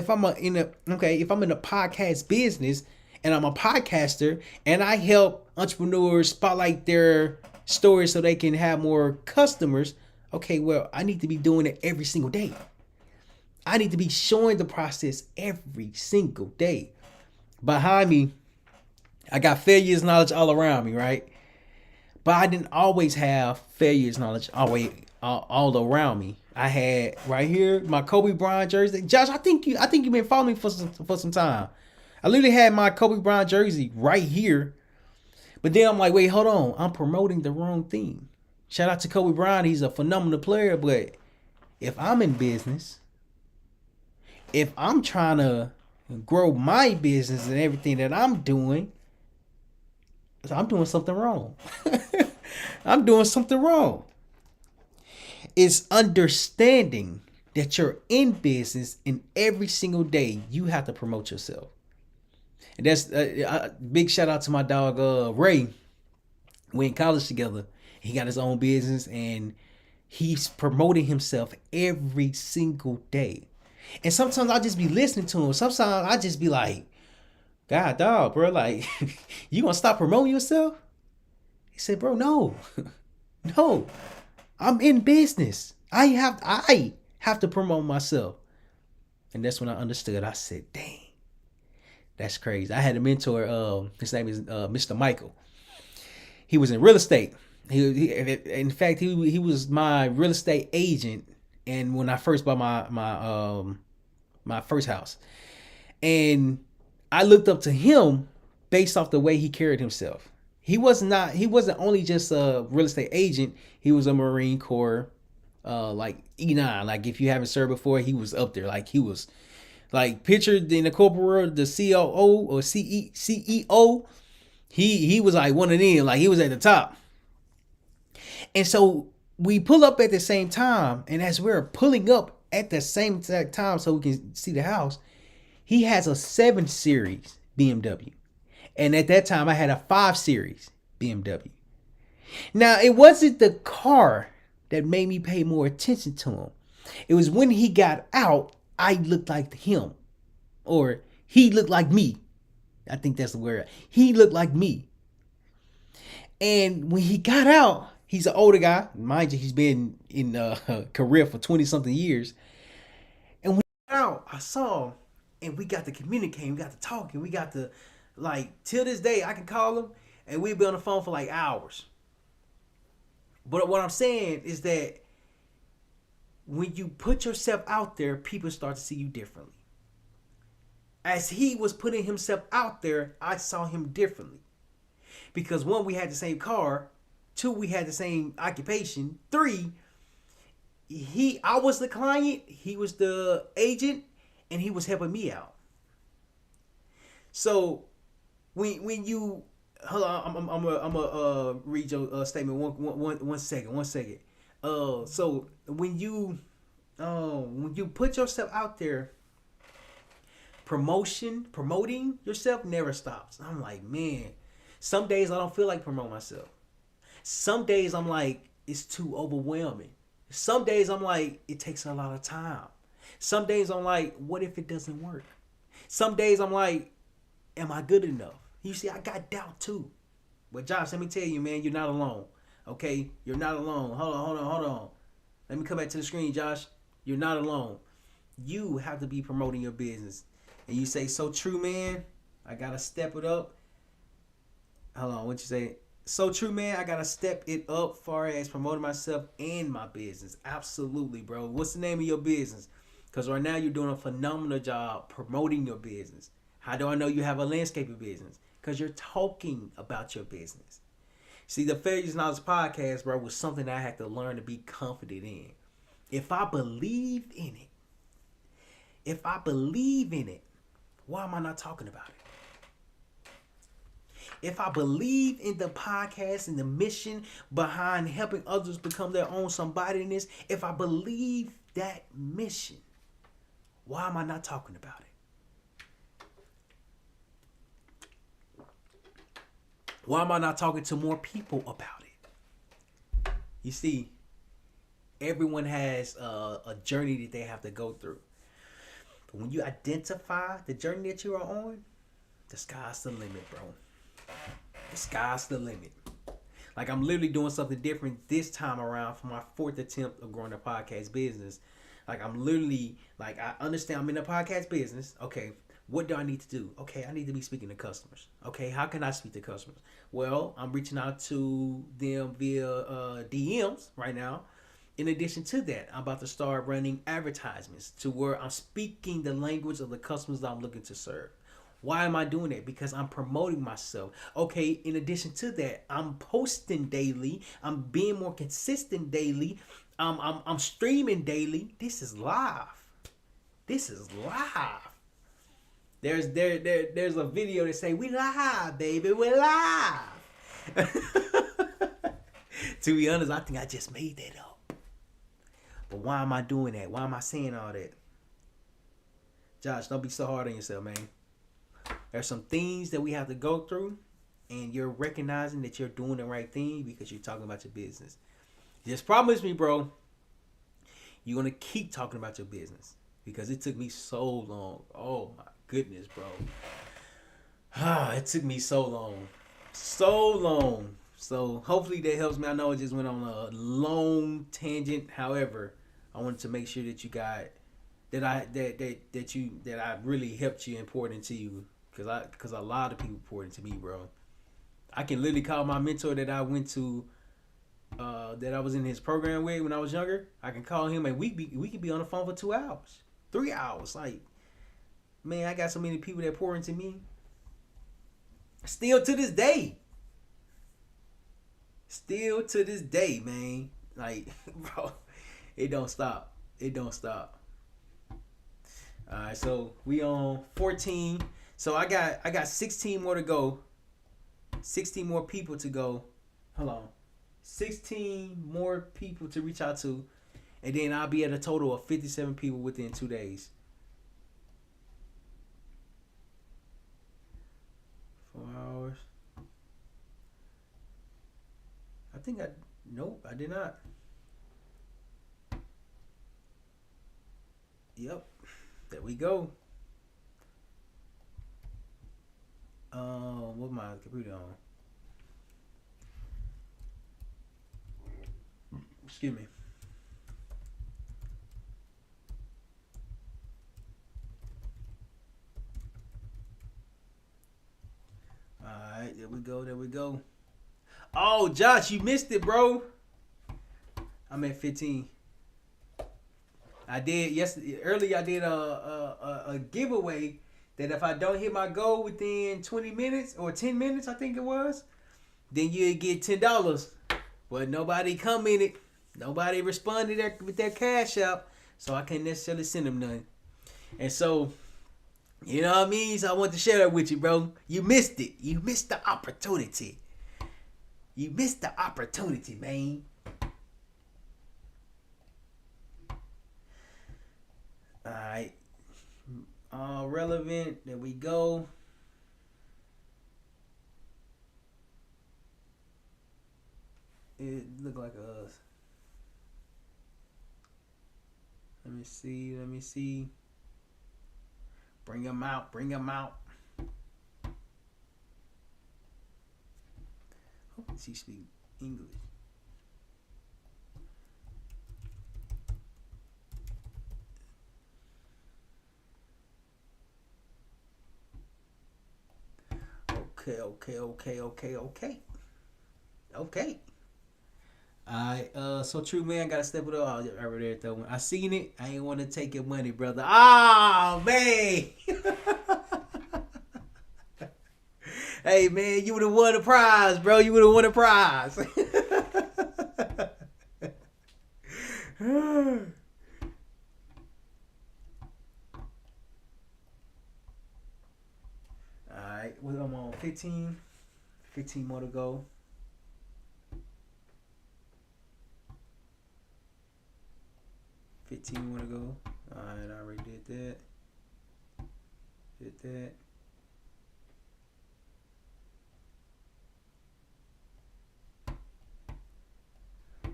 I'm in a podcast business and I'm a podcaster and I help entrepreneurs spotlight their stories so they can have more customers, okay, well, I need to be doing it every single day. I need to be showing the process every single day. Behind me, I got failures knowledge all around me, right? But I didn't always have failures knowledge all around me. I had right here my Kobe Bryant jersey. Josh, I think you've been following me for some time. I literally had my Kobe Bryant jersey right here. But then I'm like, wait, hold on. I'm promoting the wrong thing. Shout out to Kobe Bryant. He's a phenomenal player. But if I'm in business, if I'm trying to grow my business and everything that I'm doing something wrong. I'm doing something wrong. It's understanding that you're in business and every single day you have to promote yourself. And that's a big shout out to my dog, Ray. We in college together. He got his own business and he's promoting himself every single day. And sometimes I'll just be listening to him. Sometimes I just be like, God, dog, bro, like, you gonna stop promoting yourself? He said, bro, no, I'm in business. I have to promote myself. And that's when I understood. I said, dang, that's crazy. I had a mentor, his name is Mr. Michael. He was in real estate. In fact, he was my real estate agent. And when I first bought my first house, and I looked up to him based off the way he carried himself. He wasn't only just a real estate agent. He was a Marine Corps, like E9. Like if you haven't served before, he was up there. Like he was like pictured in the corporate world, the COO or CEO. He was like one of them. Like he was at the top. And so we pull up at the same time, and as we're pulling up at the same exact time, so we can see the house, he has a 7 Series BMW. And at that time, I had a 5 Series BMW. Now, it wasn't the car that made me pay more attention to him. It was when he got out, I looked like him. Or he looked like me. I think that's the word. He looked like me. And when he got out, he's an older guy. Mind you, he's been in a career for 20 something years. And when he got out, I saw him. And we got to communicate. We got to talk. And we got to, like, till this day, I can call him. And we'd be on the phone for like hours. But what I'm saying is that when you put yourself out there, people start to see you differently. As he was putting himself out there, I saw him differently. Because 1, we had the same car. 2, we had the same occupation. 3, I was the client, he was the agent, and he was helping me out. So when you hold on, I'm gonna read your statement one second. So when you put yourself out there, promoting yourself never stops. I'm like, man, some days I don't feel like promoting myself. Some days I'm like, it's too overwhelming. Some days I'm like, it takes a lot of time. Some days I'm like, what if it doesn't work? Some days I'm like, am I good enough? You see, I got doubt too. But Josh, let me tell you, man, you're not alone. Okay? You're not alone. Hold on. Let me come back to the screen, Josh. You're not alone. You have to be promoting your business. And you say, so true, man. I got to step it up. Hold on, what you say? So true, man. I got to step it up far as promoting myself and my business. Absolutely, bro. What's the name of your business? Because right now you're doing a phenomenal job promoting your business. How do I know you have a landscaping business? Because you're talking about your business. See, the Failures Knowledge podcast, bro, was something that I had to learn to be confident in. If I believe in it, why am I not talking about it? If I believe in the podcast and the mission behind helping others become their own somebodyness, if I believe that mission, why am I not talking about it? Why am I not talking to more people about it? You see, everyone has a journey that they have to go through. But when you identify the journey that you are on, the sky's the limit, bro. The sky's the limit. Like, I'm literally doing something different this time around for my 4th attempt of growing a podcast business. Like, I'm literally, like, I understand I'm in a podcast business. Okay, what do I need to do? Okay, I need to be speaking to customers. Okay, how can I speak to customers? Well, I'm reaching out to them via DMs right now. In addition to that, I'm about to start running advertisements to where I'm speaking the language of the customers that I'm looking to serve. Why am I doing that? Because I'm promoting myself. Okay, in addition to that, I'm posting daily. I'm being more consistent daily. I'm streaming daily. This is live. There's a video that say, we live, baby, we live. To be honest, I think I just made that up. But why am I doing that? Why am I saying all that? Josh, don't be so hard on yourself, man. There's some things that we have to go through, and you're recognizing that you're doing the right thing because you're talking about your business. Just promise me, bro, you're going to keep talking about your business because it took me so long. Oh, my goodness, bro. It took me so long. So hopefully that helps me. I know it just went on a long tangent. However, I wanted to make sure that you got that I really helped you and poured into you, because a lot of people poured into me, bro. I can literally call my mentor that I went to, that I was in his program with when I was younger. I can call him and we could be on the phone for 2 hours, 3 hours. Like, man, I got so many people that pour into me. Still to this day. Still to this day, man. Like, bro, it don't stop. It don't stop. All right, so we on 14. So I got 16 more to go. 16 more people to go. Hold on. 16 more people to reach out to. And then I'll be at a total of 57 people within 2 days. 4 hours. Nope, I did not. Yep. There we go. What my computer on? Excuse me. Alright, there we go, there we go. Oh, Josh, you missed it, bro. I'm at 15. I did yesterday. Earlier, I did a giveaway that if I don't hit my goal within 20 minutes or 10 minutes, I think it was, then you get $10. But nobody commented, nobody responded with their cash out, so I can't necessarily send them none. And so, you know what I mean? So I want to share that with you, bro. You missed it. You missed the opportunity. You missed the opportunity, man. Alright. All relevant. There we go. It look like us. Let me see. Let me see. Bring them out. Bring them out. Hope she speak English. Okay. Alright, so true, man. Gotta step it up. Oh, right there, though. I seen it. I ain't want to take your money, brother. Ah, man. Hey, man, you would have won a prize, bro. You would have won a prize. Alright, I'm on 15. 15 more to go. 15 more to go. Alright, I already did that. Did that.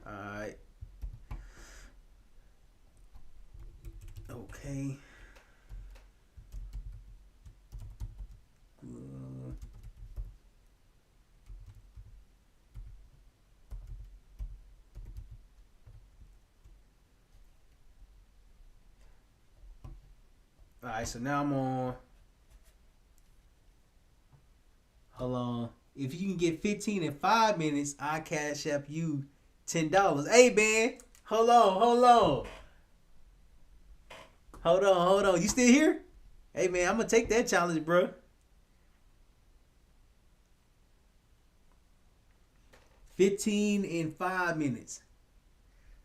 Alright. Okay. Alright, so now I'm on. Hold on. If you can get 15 in 5 minutes, I cash up you $10. Hey, man. Hold on. Hold on. You still here? Hey, man, I'm going to take that challenge, bro. 15 in 5 minutes.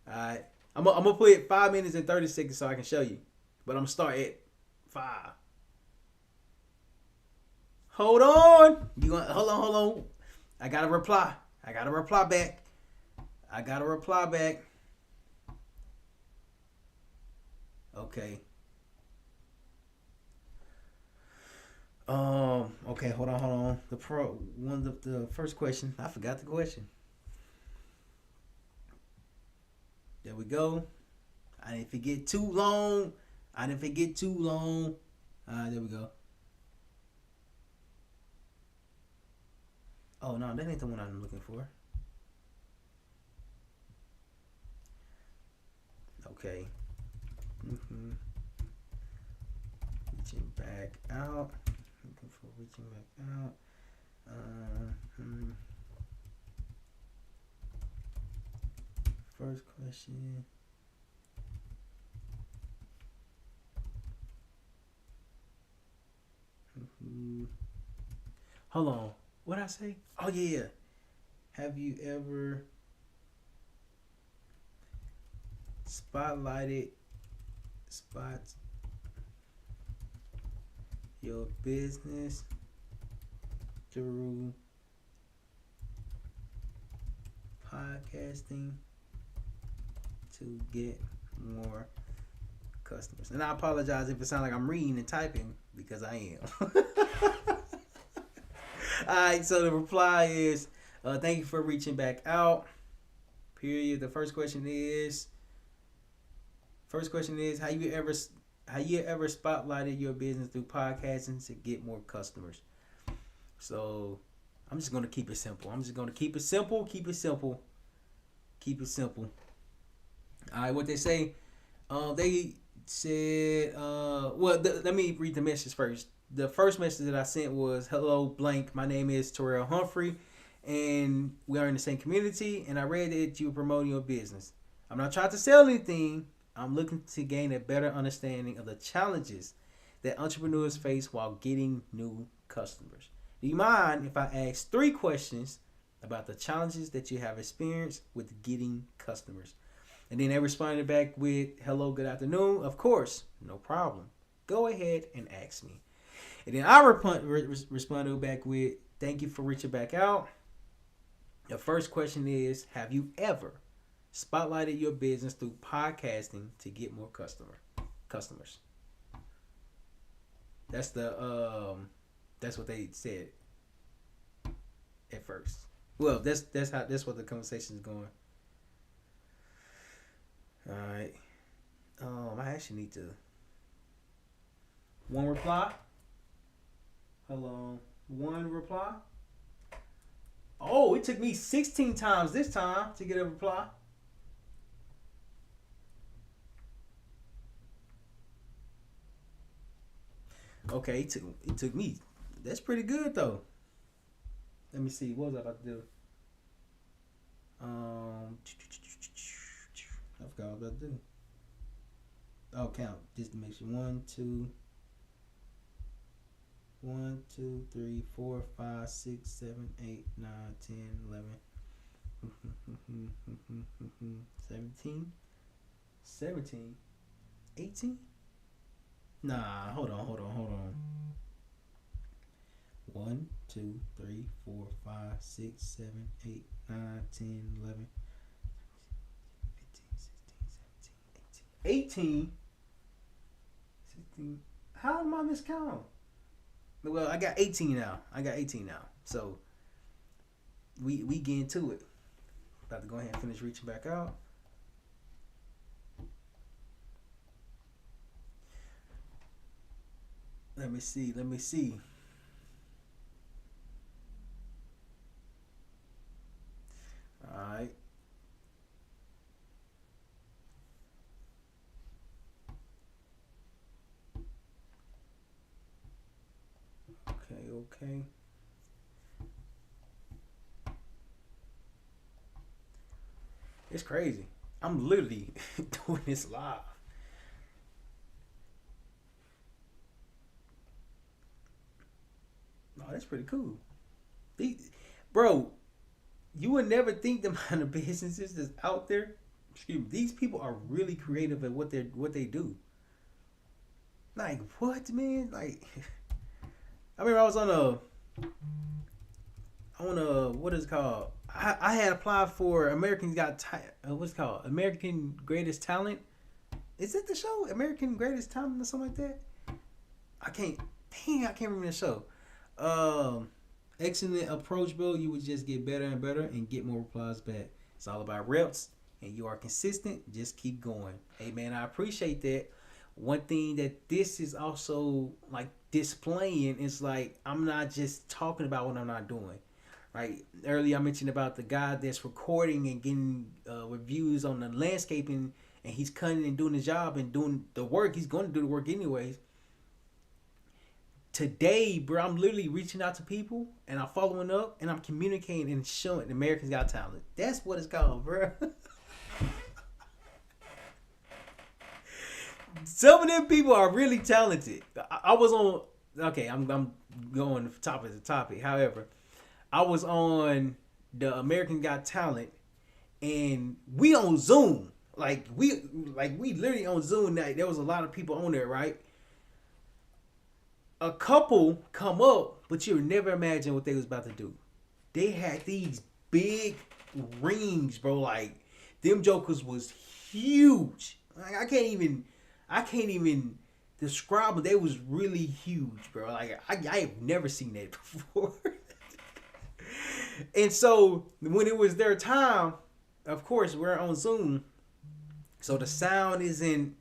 Alright. I'm going to put 5 minutes and 30 seconds so I can show you. But I'm going to start at 5. Hold on. Hold on. I got to reply. back. Okay. Okay, hold on. The first question. I forgot the question. There we go. I didn't forget too long. There we go. Oh, no, that ain't the one I'm looking for. Okay. reaching back out. Looking for reaching back out. First question. Hold on. What I say? Oh yeah. Have you ever spotlighted spots your business through podcasting to get more customers? And I apologize if it sounds like I'm reading and typing because I am. All right, so the reply is thank you for reaching back out. Period. The first question is how you ever spotlighted your business through podcasting to get more customers? So I'm just gonna keep it simple. Keep it simple. All right, what they say? They said, let me read the message first. The first message that I sent was, "Hello, blank. My name is Terryl Humphrey, and we are in the same community. And I read that you were promoting your business. I'm not trying to sell anything. I'm looking to gain a better understanding of the challenges that entrepreneurs face while getting new customers. Do you mind if I ask 3 questions about the challenges that you have experienced with getting customers?" And then they responded back with, "Hello, good afternoon. Of course, no problem. Go ahead and ask me." And then I responded back with, "Thank you for reaching back out. The first question is, have you ever spotlighted your business through podcasting to get more customers?" That's that's what they said at first. Well, that's what the conversation is going. All right. I actually need to one reply. Hello, one reply. Oh, it took me 16 times this time to get a reply. Okay, it took me. That's pretty good though. Let me see. What was I about to do? I forgot what I was about to do. Oh, count just to make sure. 1, 2, 1, 2, 3, 4, 5, 6, 7, 8, 9, 10, 11, 17, 17, 18. Nah, hold on. 1, 2, 3, 4, 5, 6, 7, 8, 9, 10, 11, 15, 16, 17, 18, 16. How am I miscounting? Well, I got 18 now. So we get into it. About to go ahead and finish reaching back out. Let me see. All right. Okay. It's crazy. I'm literally doing this live. No, that's pretty cool. Bro, you would never think the amount of businesses that's out there. Excuse me. These people are really creative at what they do. Like what, man? Like I remember I was on a what is it called? I had applied for what's it called? American Greatest Talent. Is it the show American Greatest Talent or something like that? I can't. Dang, I can't remember the show. Excellent approach, bro. You would just get better and better and get more replies back. It's all about reps, and you are consistent. Just keep going. Hey, man, I appreciate that. One thing that this is also like displaying is like I'm not just talking about what I'm not doing. Right. Earlier, I mentioned about the guy that's recording and getting reviews on the landscaping, and he's cutting and doing the job and doing the work. He's going to do the work anyways. today, bro, I'm literally reaching out to people and I'm following up and I'm communicating and showing Americans Got Talent. That's what it's called, bro. Some of them people are really talented. I was on. Okay, I'm going topic to topic. However, I was on the American Got Talent, and we on Zoom. We literally on Zoom. There was a lot of people on there, right? A couple come up, but you would never imagine what they was about to do. They had these big rings, bro. Like them jokers was huge. Like I can't even describe it. They was really huge, bro. Like I have never seen that before. And so when it was their time, of course we're on Zoom, so the sound isn't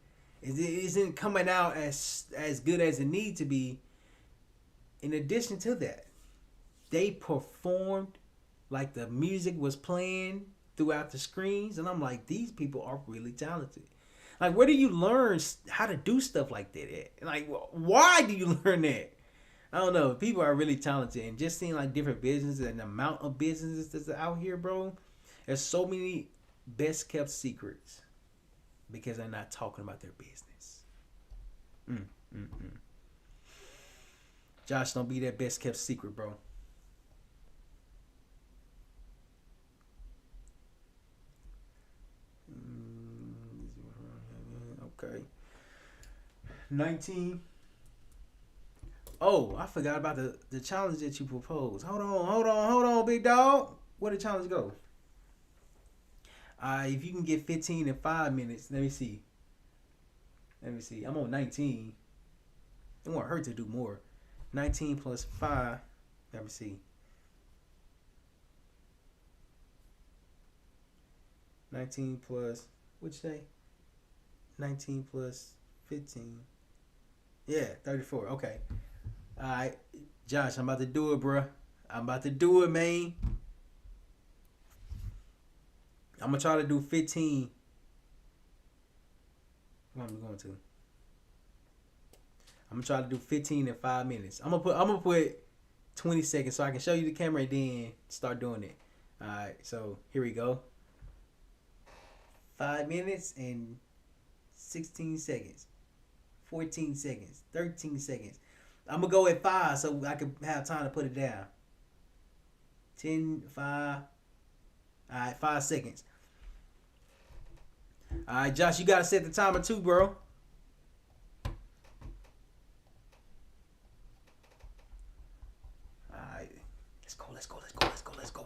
coming out as good as it need to be. In addition to that, they performed like the music was playing throughout the screens, and I'm like, these people are really talented. Like, where do you learn how to do stuff like that? Like, why do you learn that? I don't know. People are really talented, and just seeing like different businesses and the amount of businesses that's out here, bro. There's so many best kept secrets because they're not talking about their business. Mm, mm, mm. Josh, don't be that best kept secret, bro. Okay. 19. Oh, I forgot about the challenge that you proposed. Hold on, big dog. Where the challenge go? If you can get 15 in 5 minutes, let me see. I'm on 19. It won't hurt to do more. 19 plus 5. Let me see. 19 plus, which day? 19 plus 15. Yeah, 34. Okay. Alright. Josh, I'm about to do it, bro. I'm about to do it, man. I'm gonna try to do 15. What am I going to? I'm gonna try to do 15 in 5 minutes. I'm gonna put 20 seconds so I can show you the camera and then start doing it. Alright, so here we go. 5 minutes and 16 seconds. 14 seconds. 13 seconds. I'm gonna go at 5 so I can have time to put it down. 10, 5. Alright, 5 seconds. Alright, Josh, you gotta set the timer too, bro. Alright. Let's go.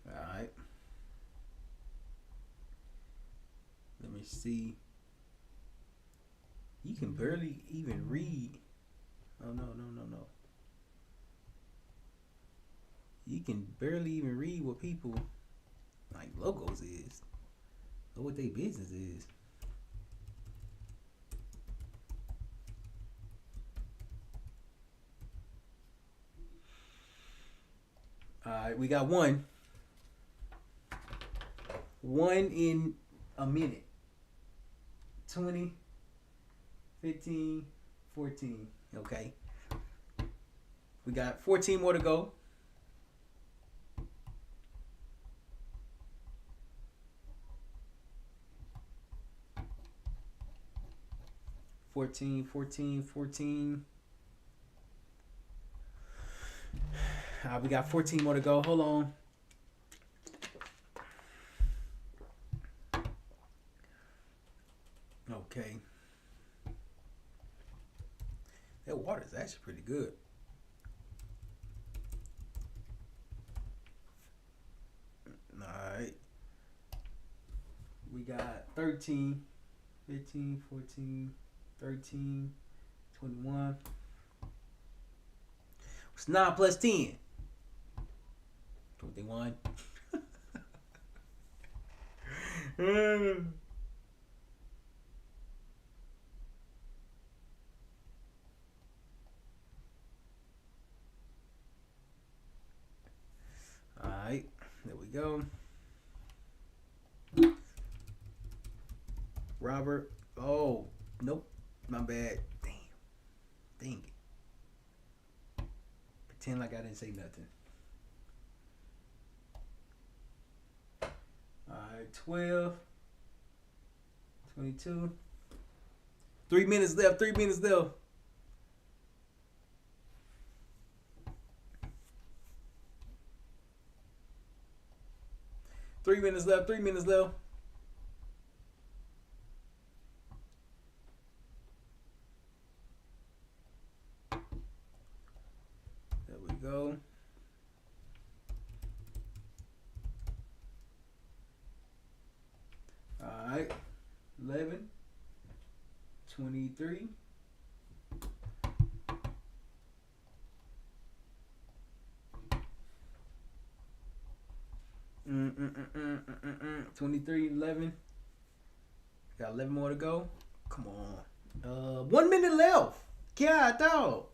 Alright. Let me see. You can barely even read. Oh, no. You can barely even read what people like logos is or what their business is. Alright, we got one. One in a minute. 20, 15, 14. Okay. We got 14 more to go. Fourteen. We got 14 more to go. Hold on. Okay. That water is actually pretty good. Alright. We got 13, 15, 14, 13, 21. It's 9 plus 10. 21. Robert. Oh, nope. My bad. Damn. Dang it. Pretend like I didn't say nothing. Alright, 12. 22. 3 minutes left. 3 minutes left. 3 minutes left. 3 minutes left. There we go. Alright. 11. 23. 23, 11. Got 11 more to go. Come on. 1 minute left. God, dog.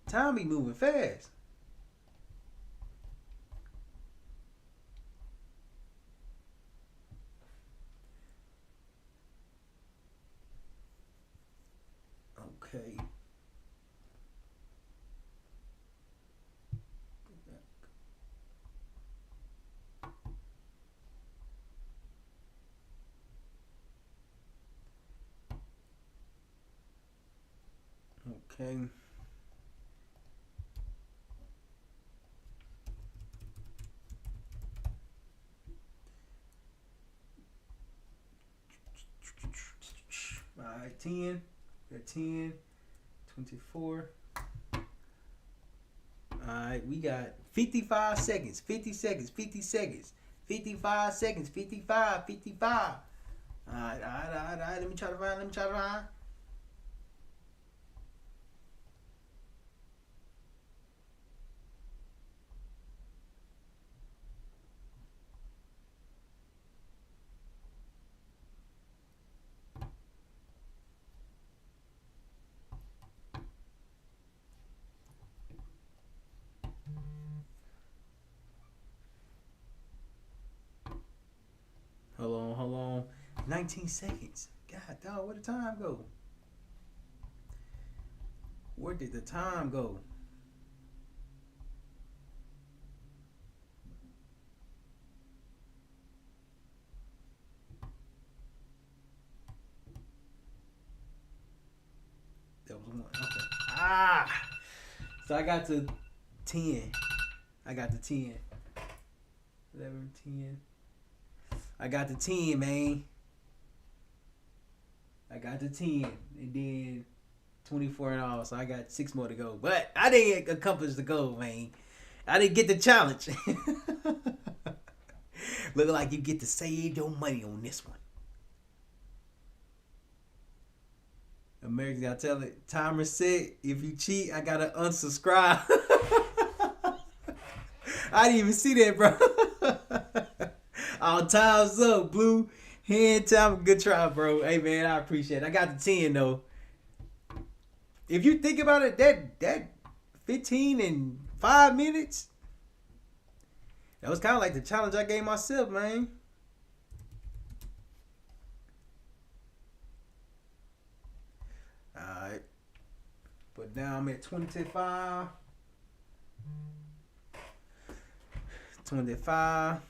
Time be moving fast. Okay. Okay. Alright, 10. Got 10. 24. Alright, we got 55 seconds. 50 seconds. 50 seconds. 55 seconds. 55. 55. Alright. Let me try to find. Hold on. 19 seconds. God dog, where did the time go? Where did the time go? That was one. Okay. So I got to 10. I got to 10. 11, 10. I got to 10, man. I got to 10. And then 24 and all. So I got 6 more to go. But I didn't accomplish the goal, man. I didn't get the challenge. Looking like you get to save your money on this one. Americans gotta tell it. Timer set. If you cheat, I gotta unsubscribe. I didn't even see that, bro. All time's up, Blue. Hand time. Good try, bro. Hey, man, I appreciate it. I got the 10, though. If you think about it, that 15 and 5 minutes, that was kind of like the challenge I gave myself, man. Alright. But now I'm at 25. 25.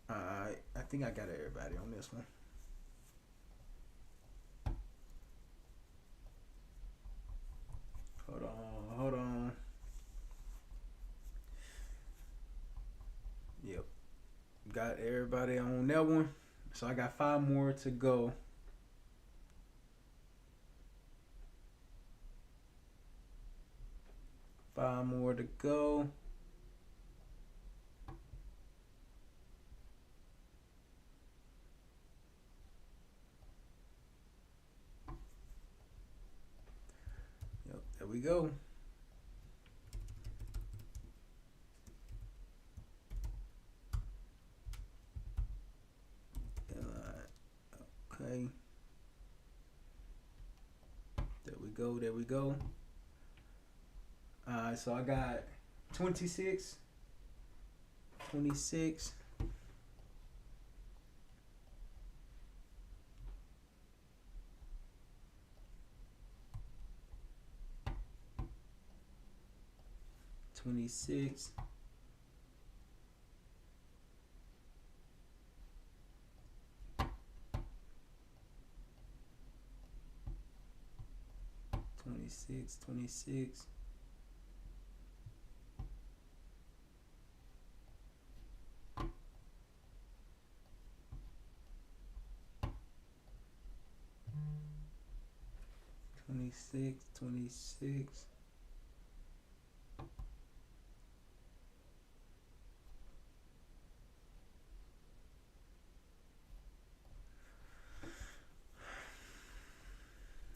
Alright. I think I got everybody on this one. Hold on. Yep. Got everybody on that one. So I got 5 more to go. Five more to go. Yep, there we go. Okay. There we go. Alright, so I got 26, 26. Twenty-six, 26, 26, 26, 26.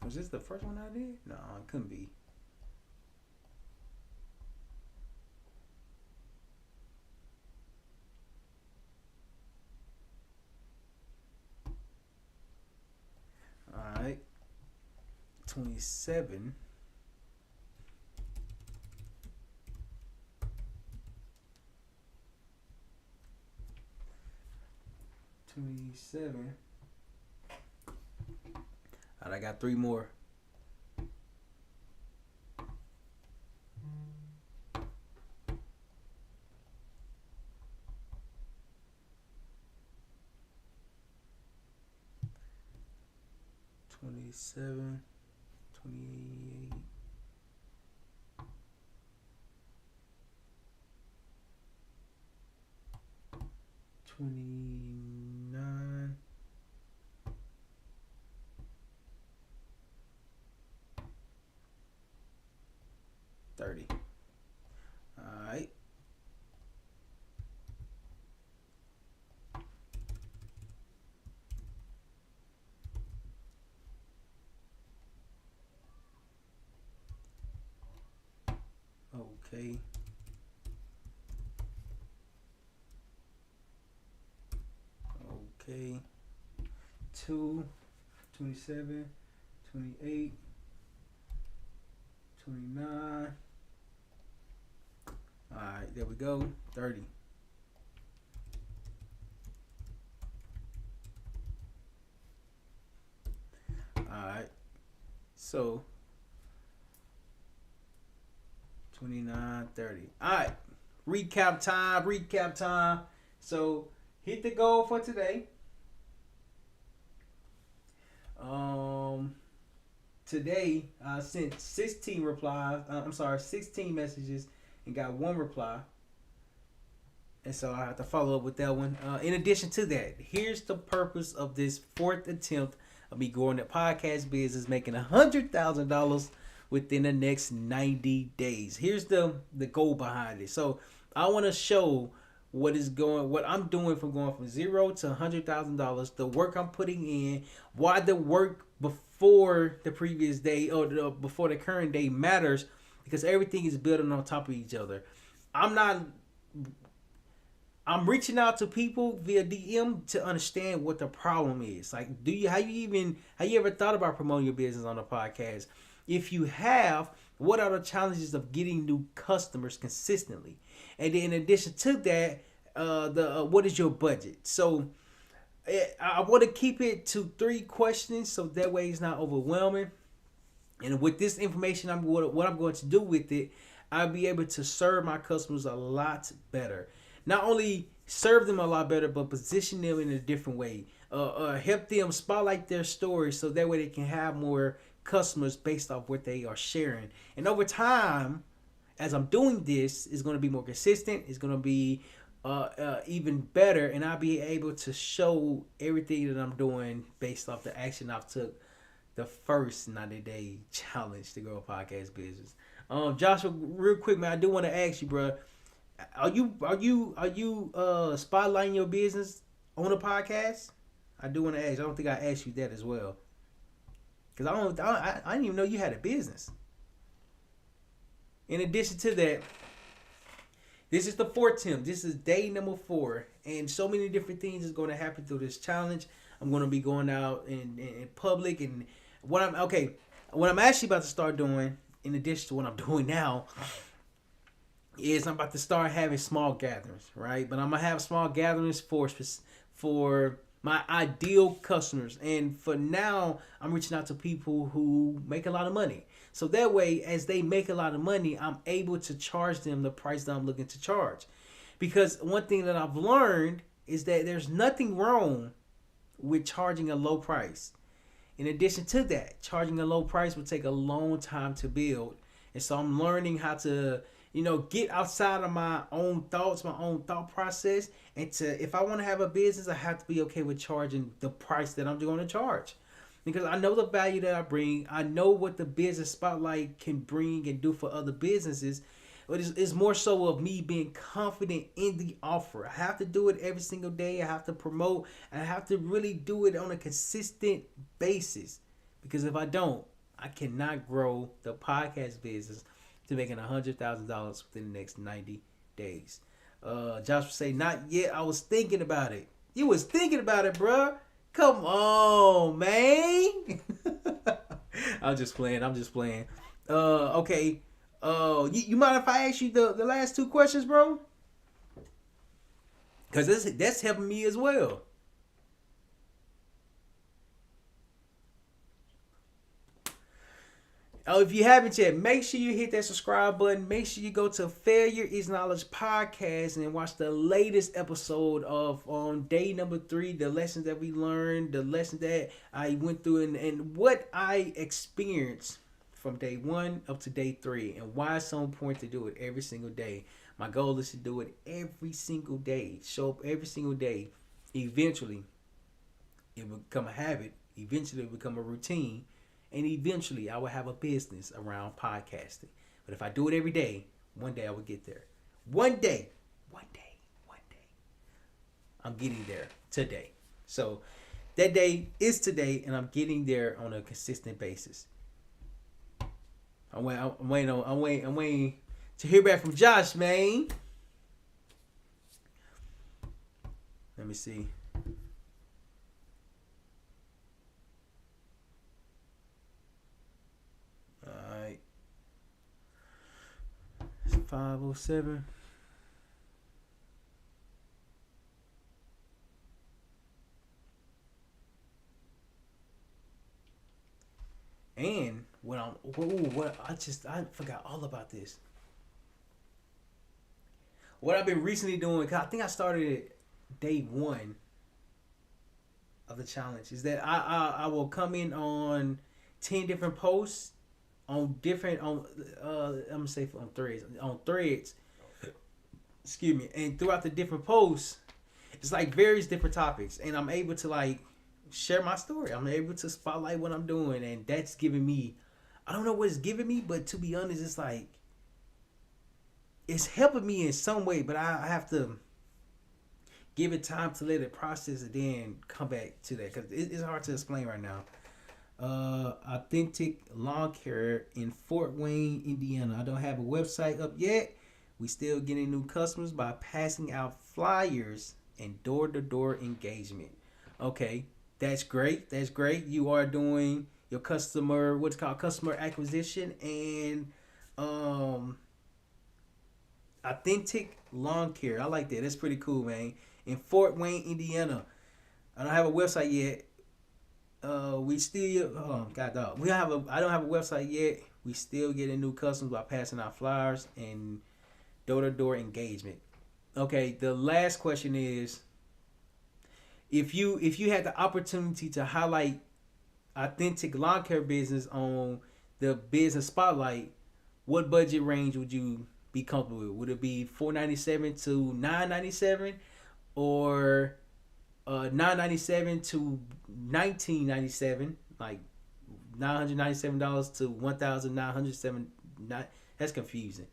Was this the first one I did? No, it couldn't be. Alright. 27. 27. Alright, I got 3 more. Twenty-seven, 28, 29, 30. All right. Okay. Okay. 2, 27, 28, 29. All right, there we go. 30. All right. So 29, 30. All right. Recap time. So hit the goal for today. Today I sent 16 replies. 16 messages and got 1 reply. And so I have to follow up with that one. In addition to that, here's the purpose of this 4th attempt of me growing the podcast business, making $100,000 within the next 90 days. Here's the goal behind it. So I want to show what I'm doing from going from $0 to $100,000, the work I'm putting in, why the work before the previous day or before the current day matters, because everything is building on top of each other. I'm reaching out to people via DM to understand what the problem is. Like, have you ever thought about promoting your business on a podcast? If you have, what are the challenges of getting new customers consistently? And then in addition to that, what is your budget? So I want to keep it to 3 questions so that way it's not overwhelming. And with this information, what I'm going to do with it, I'll be able to serve my customers a lot better. Not only serve them a lot better, but position them in a different way. Help them spotlight their stories so that way they can have more customers based off what they are sharing. And over time, as I'm doing this, it's going to be more consistent. It's going to be even better, and I'll be able to show everything that I'm doing based off the action I've took the first 90-day challenge to grow a podcast business. Joshua, real quick, man, I do want to ask you, bro. Are you spotlighting your business on a podcast? I do want to ask. I don't think I asked you that as well, because I didn't even know you had a business. In addition to that, this is the 4th attempt. This is day number 4, and so many different things is going to happen through this challenge. I'm going to be going out in public, and what I'm actually about to start doing, in addition to what I'm doing now, is I'm about to start having small gatherings, right? But I'm gonna have small gatherings for my ideal customers, and for now, I'm reaching out to people who make a lot of money. So that way, as they make a lot of money, I'm able to charge them the price that I'm looking to charge. Because one thing that I've learned is that there's nothing wrong with charging a low price. In addition to that, charging a low price will take a long time to build. And so I'm learning how to, get outside of my own thoughts, my own thought process. And if I want to have a business, I have to be okay with charging the price that I'm going to charge. Because I know the value that I bring. I know what the business spotlight can bring and do for other businesses. But it's more so of me being confident in the offer. I have to do it every single day. I have to promote. And I have to really do it on a consistent basis. Because if I don't, I cannot grow the podcast business to making $100,000 within the next 90 days. Josh would say, not yet. I was thinking about it. You was thinking about it, bruh. Come on, man. I'm just playing. Okay. You mind if I ask you the last two questions, bro? Because that's helping me as well. Oh, if you haven't yet, make sure you hit that subscribe button. Make sure you go to Failure is Knowledge podcast and watch the latest episode of on day number 3, the lessons that we learned, the lessons that I went through, and what I experienced from day 1 up to day 3, and why it's so important to do it every single day. My goal is to do it every single day. Show up every single day. Eventually, it will become a habit. Eventually, it will become a routine. And eventually, I will have a business around podcasting. But if I do it every day, one day I will get there. One day. I'm getting there today. So that day is today, and I'm getting there on a consistent basis. I'm waiting to hear back from Josh, man. Let me see. Alright. It's 5:07. And I forgot all about this. What I've been recently doing, cause I think I started it day 1 of the challenge, is that I will come in on 10 different posts on different I'm gonna say on threads. Excuse me. And throughout the different posts, it's like various different topics, and I'm able to like share my story. I'm able to spotlight what I'm doing, and that's giving me. I don't know what it's giving me, but to be honest, it's like it's helping me in some way. But I have to give it time to let it process and then come back to that, because it's hard to explain right now. Authentic Lawn Care in Fort Wayne, Indiana. I don't have a website up yet. We still getting new customers by passing out flyers and door-to-door engagement. Okay, that's great. That's great. You are doing your what's called customer acquisition, and Authentic Lawn Care. I like that. That's pretty cool, man. In Fort Wayne, Indiana. I don't have a website yet. We still God dog. I don't have a website yet. We still getting new customers by passing out flyers and door-to-door engagement. Okay, the last question is, if you had the opportunity to highlight Authentic Lawn Care business on the business spotlight, what budget range would you be comfortable with? Would it be $497 to $997, or $997 to $1997, like $997 to $1,907? That's confusing.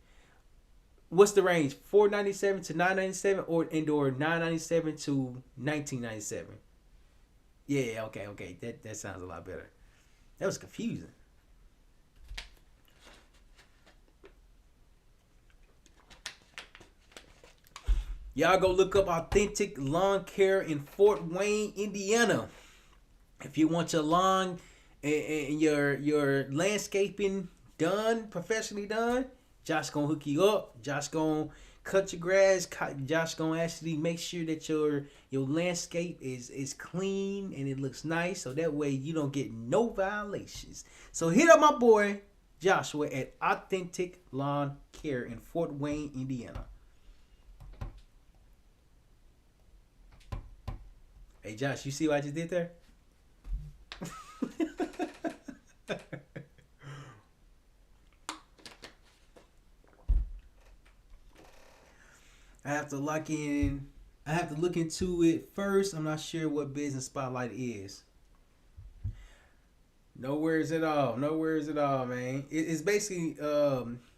What's the range? $497 to $997, or $997 to $1997? Yeah, okay. That sounds a lot better. That was confusing. Y'all go look up Authentic Lawn Care in Fort Wayne, Indiana. If you want your lawn and your landscaping done, professionally done, Josh gonna hook you up. Josh gonna cut your grass. Josh gonna actually make sure that your landscape is clean and it looks nice, so that way you don't get no violations. So hit up my boy Joshua at Authentic Lawn Care in Fort Wayne, Indiana. Hey Josh, you see what I just did there? I have to lock in. I have to look into it first. I'm not sure what business spotlight is. No worries at all. No worries at all, man. It's basically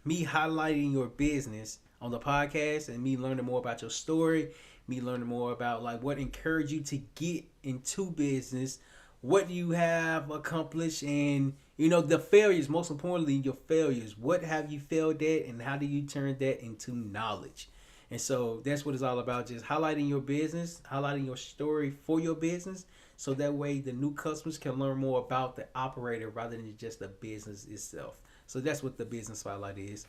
me highlighting your business on the podcast and me learning more about your story, me learning more about like what encouraged you to get into business, what you have accomplished, and the failures. Most importantly, your failures. What have you failed at, and how do you turn that into knowledge? And so that's what it's all about, just highlighting your business, highlighting your story for your business, so that way the new customers can learn more about the operator rather than just the business itself. So that's what the business spotlight is.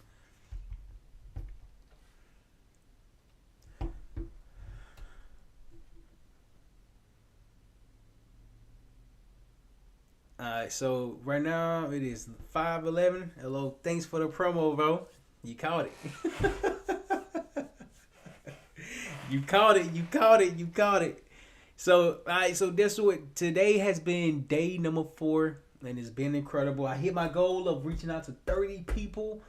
Alright, so right now it is 5:11. Hello, thanks for the promo, bro. You caught it. You caught it. You caught it. You caught it. So, all right. So that's what today has been day number 4, and it's been incredible. I hit my goal of reaching out to 30 people.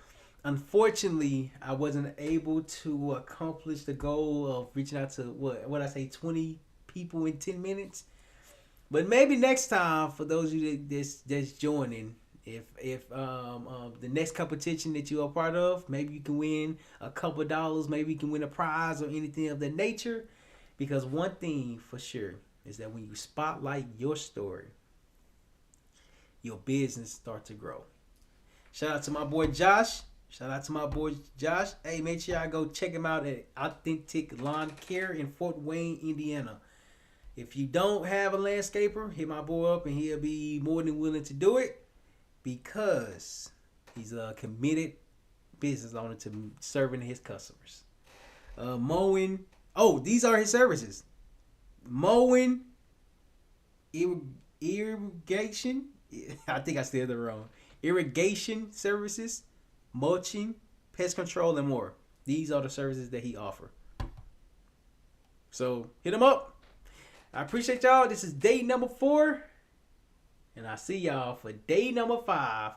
Unfortunately, I wasn't able to accomplish the goal of reaching out to what I say 20 people in 10 minutes. But maybe next time, for those of you that's joining, if the next competition that you are part of, maybe you can win a couple of dollars, maybe you can win a prize or anything of that nature. Because one thing for sure is that when you spotlight your story, your business starts to grow. Shout out to my boy Josh. Hey, make sure I go check him out at Authentic Lawn Care in Fort Wayne, Indiana. If you don't have a landscaper, hit my boy up and he'll be more than willing to do it, because he's a committed business owner to serving his customers. Mowing. Oh, these are his services. Mowing, irrigation. I think I said it wrong. Irrigation services, mulching, pest control, and more. These are the services that he offers. So hit him up. I appreciate y'all. This is day number 4. And I see y'all for day number 5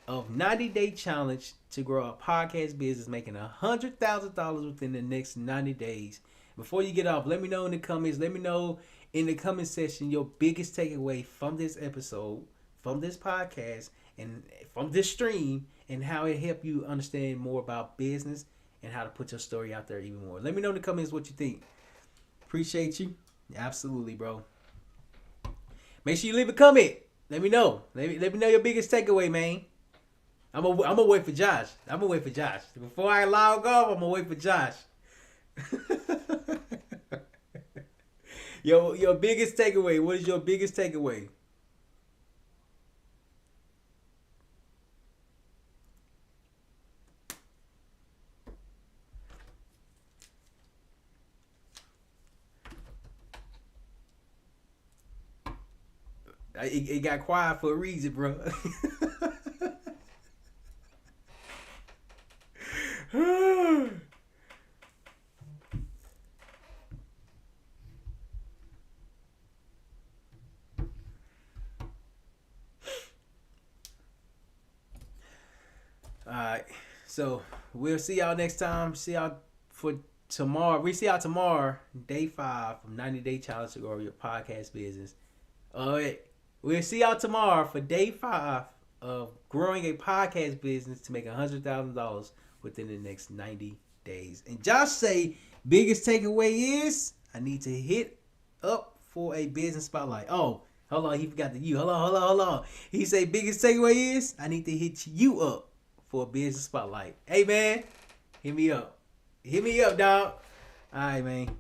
of 90-day challenge to grow a podcast business, making $100,000 within the next 90 days. Before you get off, let me know in the comments. Let me know in the comment section your biggest takeaway from this episode, from this podcast, and from this stream, and how it helped you understand more about business and how to put your story out there even more. Let me know in the comments what you think. Appreciate you. Absolutely, bro. Make sure you leave a comment. Let me know. Let me know your biggest takeaway, man. I'm gonna wait for Josh. Before I log off, I'm gonna wait for Josh. Your biggest takeaway. What is your biggest takeaway? It got quiet for a reason, bro. Alright, so we'll see y'all next time. See y'all for tomorrow. We see y'all tomorrow, day 5 of 90-day challenge to grow your podcast business. Alright, we'll see y'all tomorrow for day 5 of growing a podcast business to make $100,000 within the next 90 days. And Josh say, biggest takeaway is I need to hit up for a business spotlight. Oh, hold on, he forgot the you. Hold on. He say, biggest takeaway is I need to hit you up for a business spotlight. Hey, man, hit me up. Hit me up, dog. All right, man.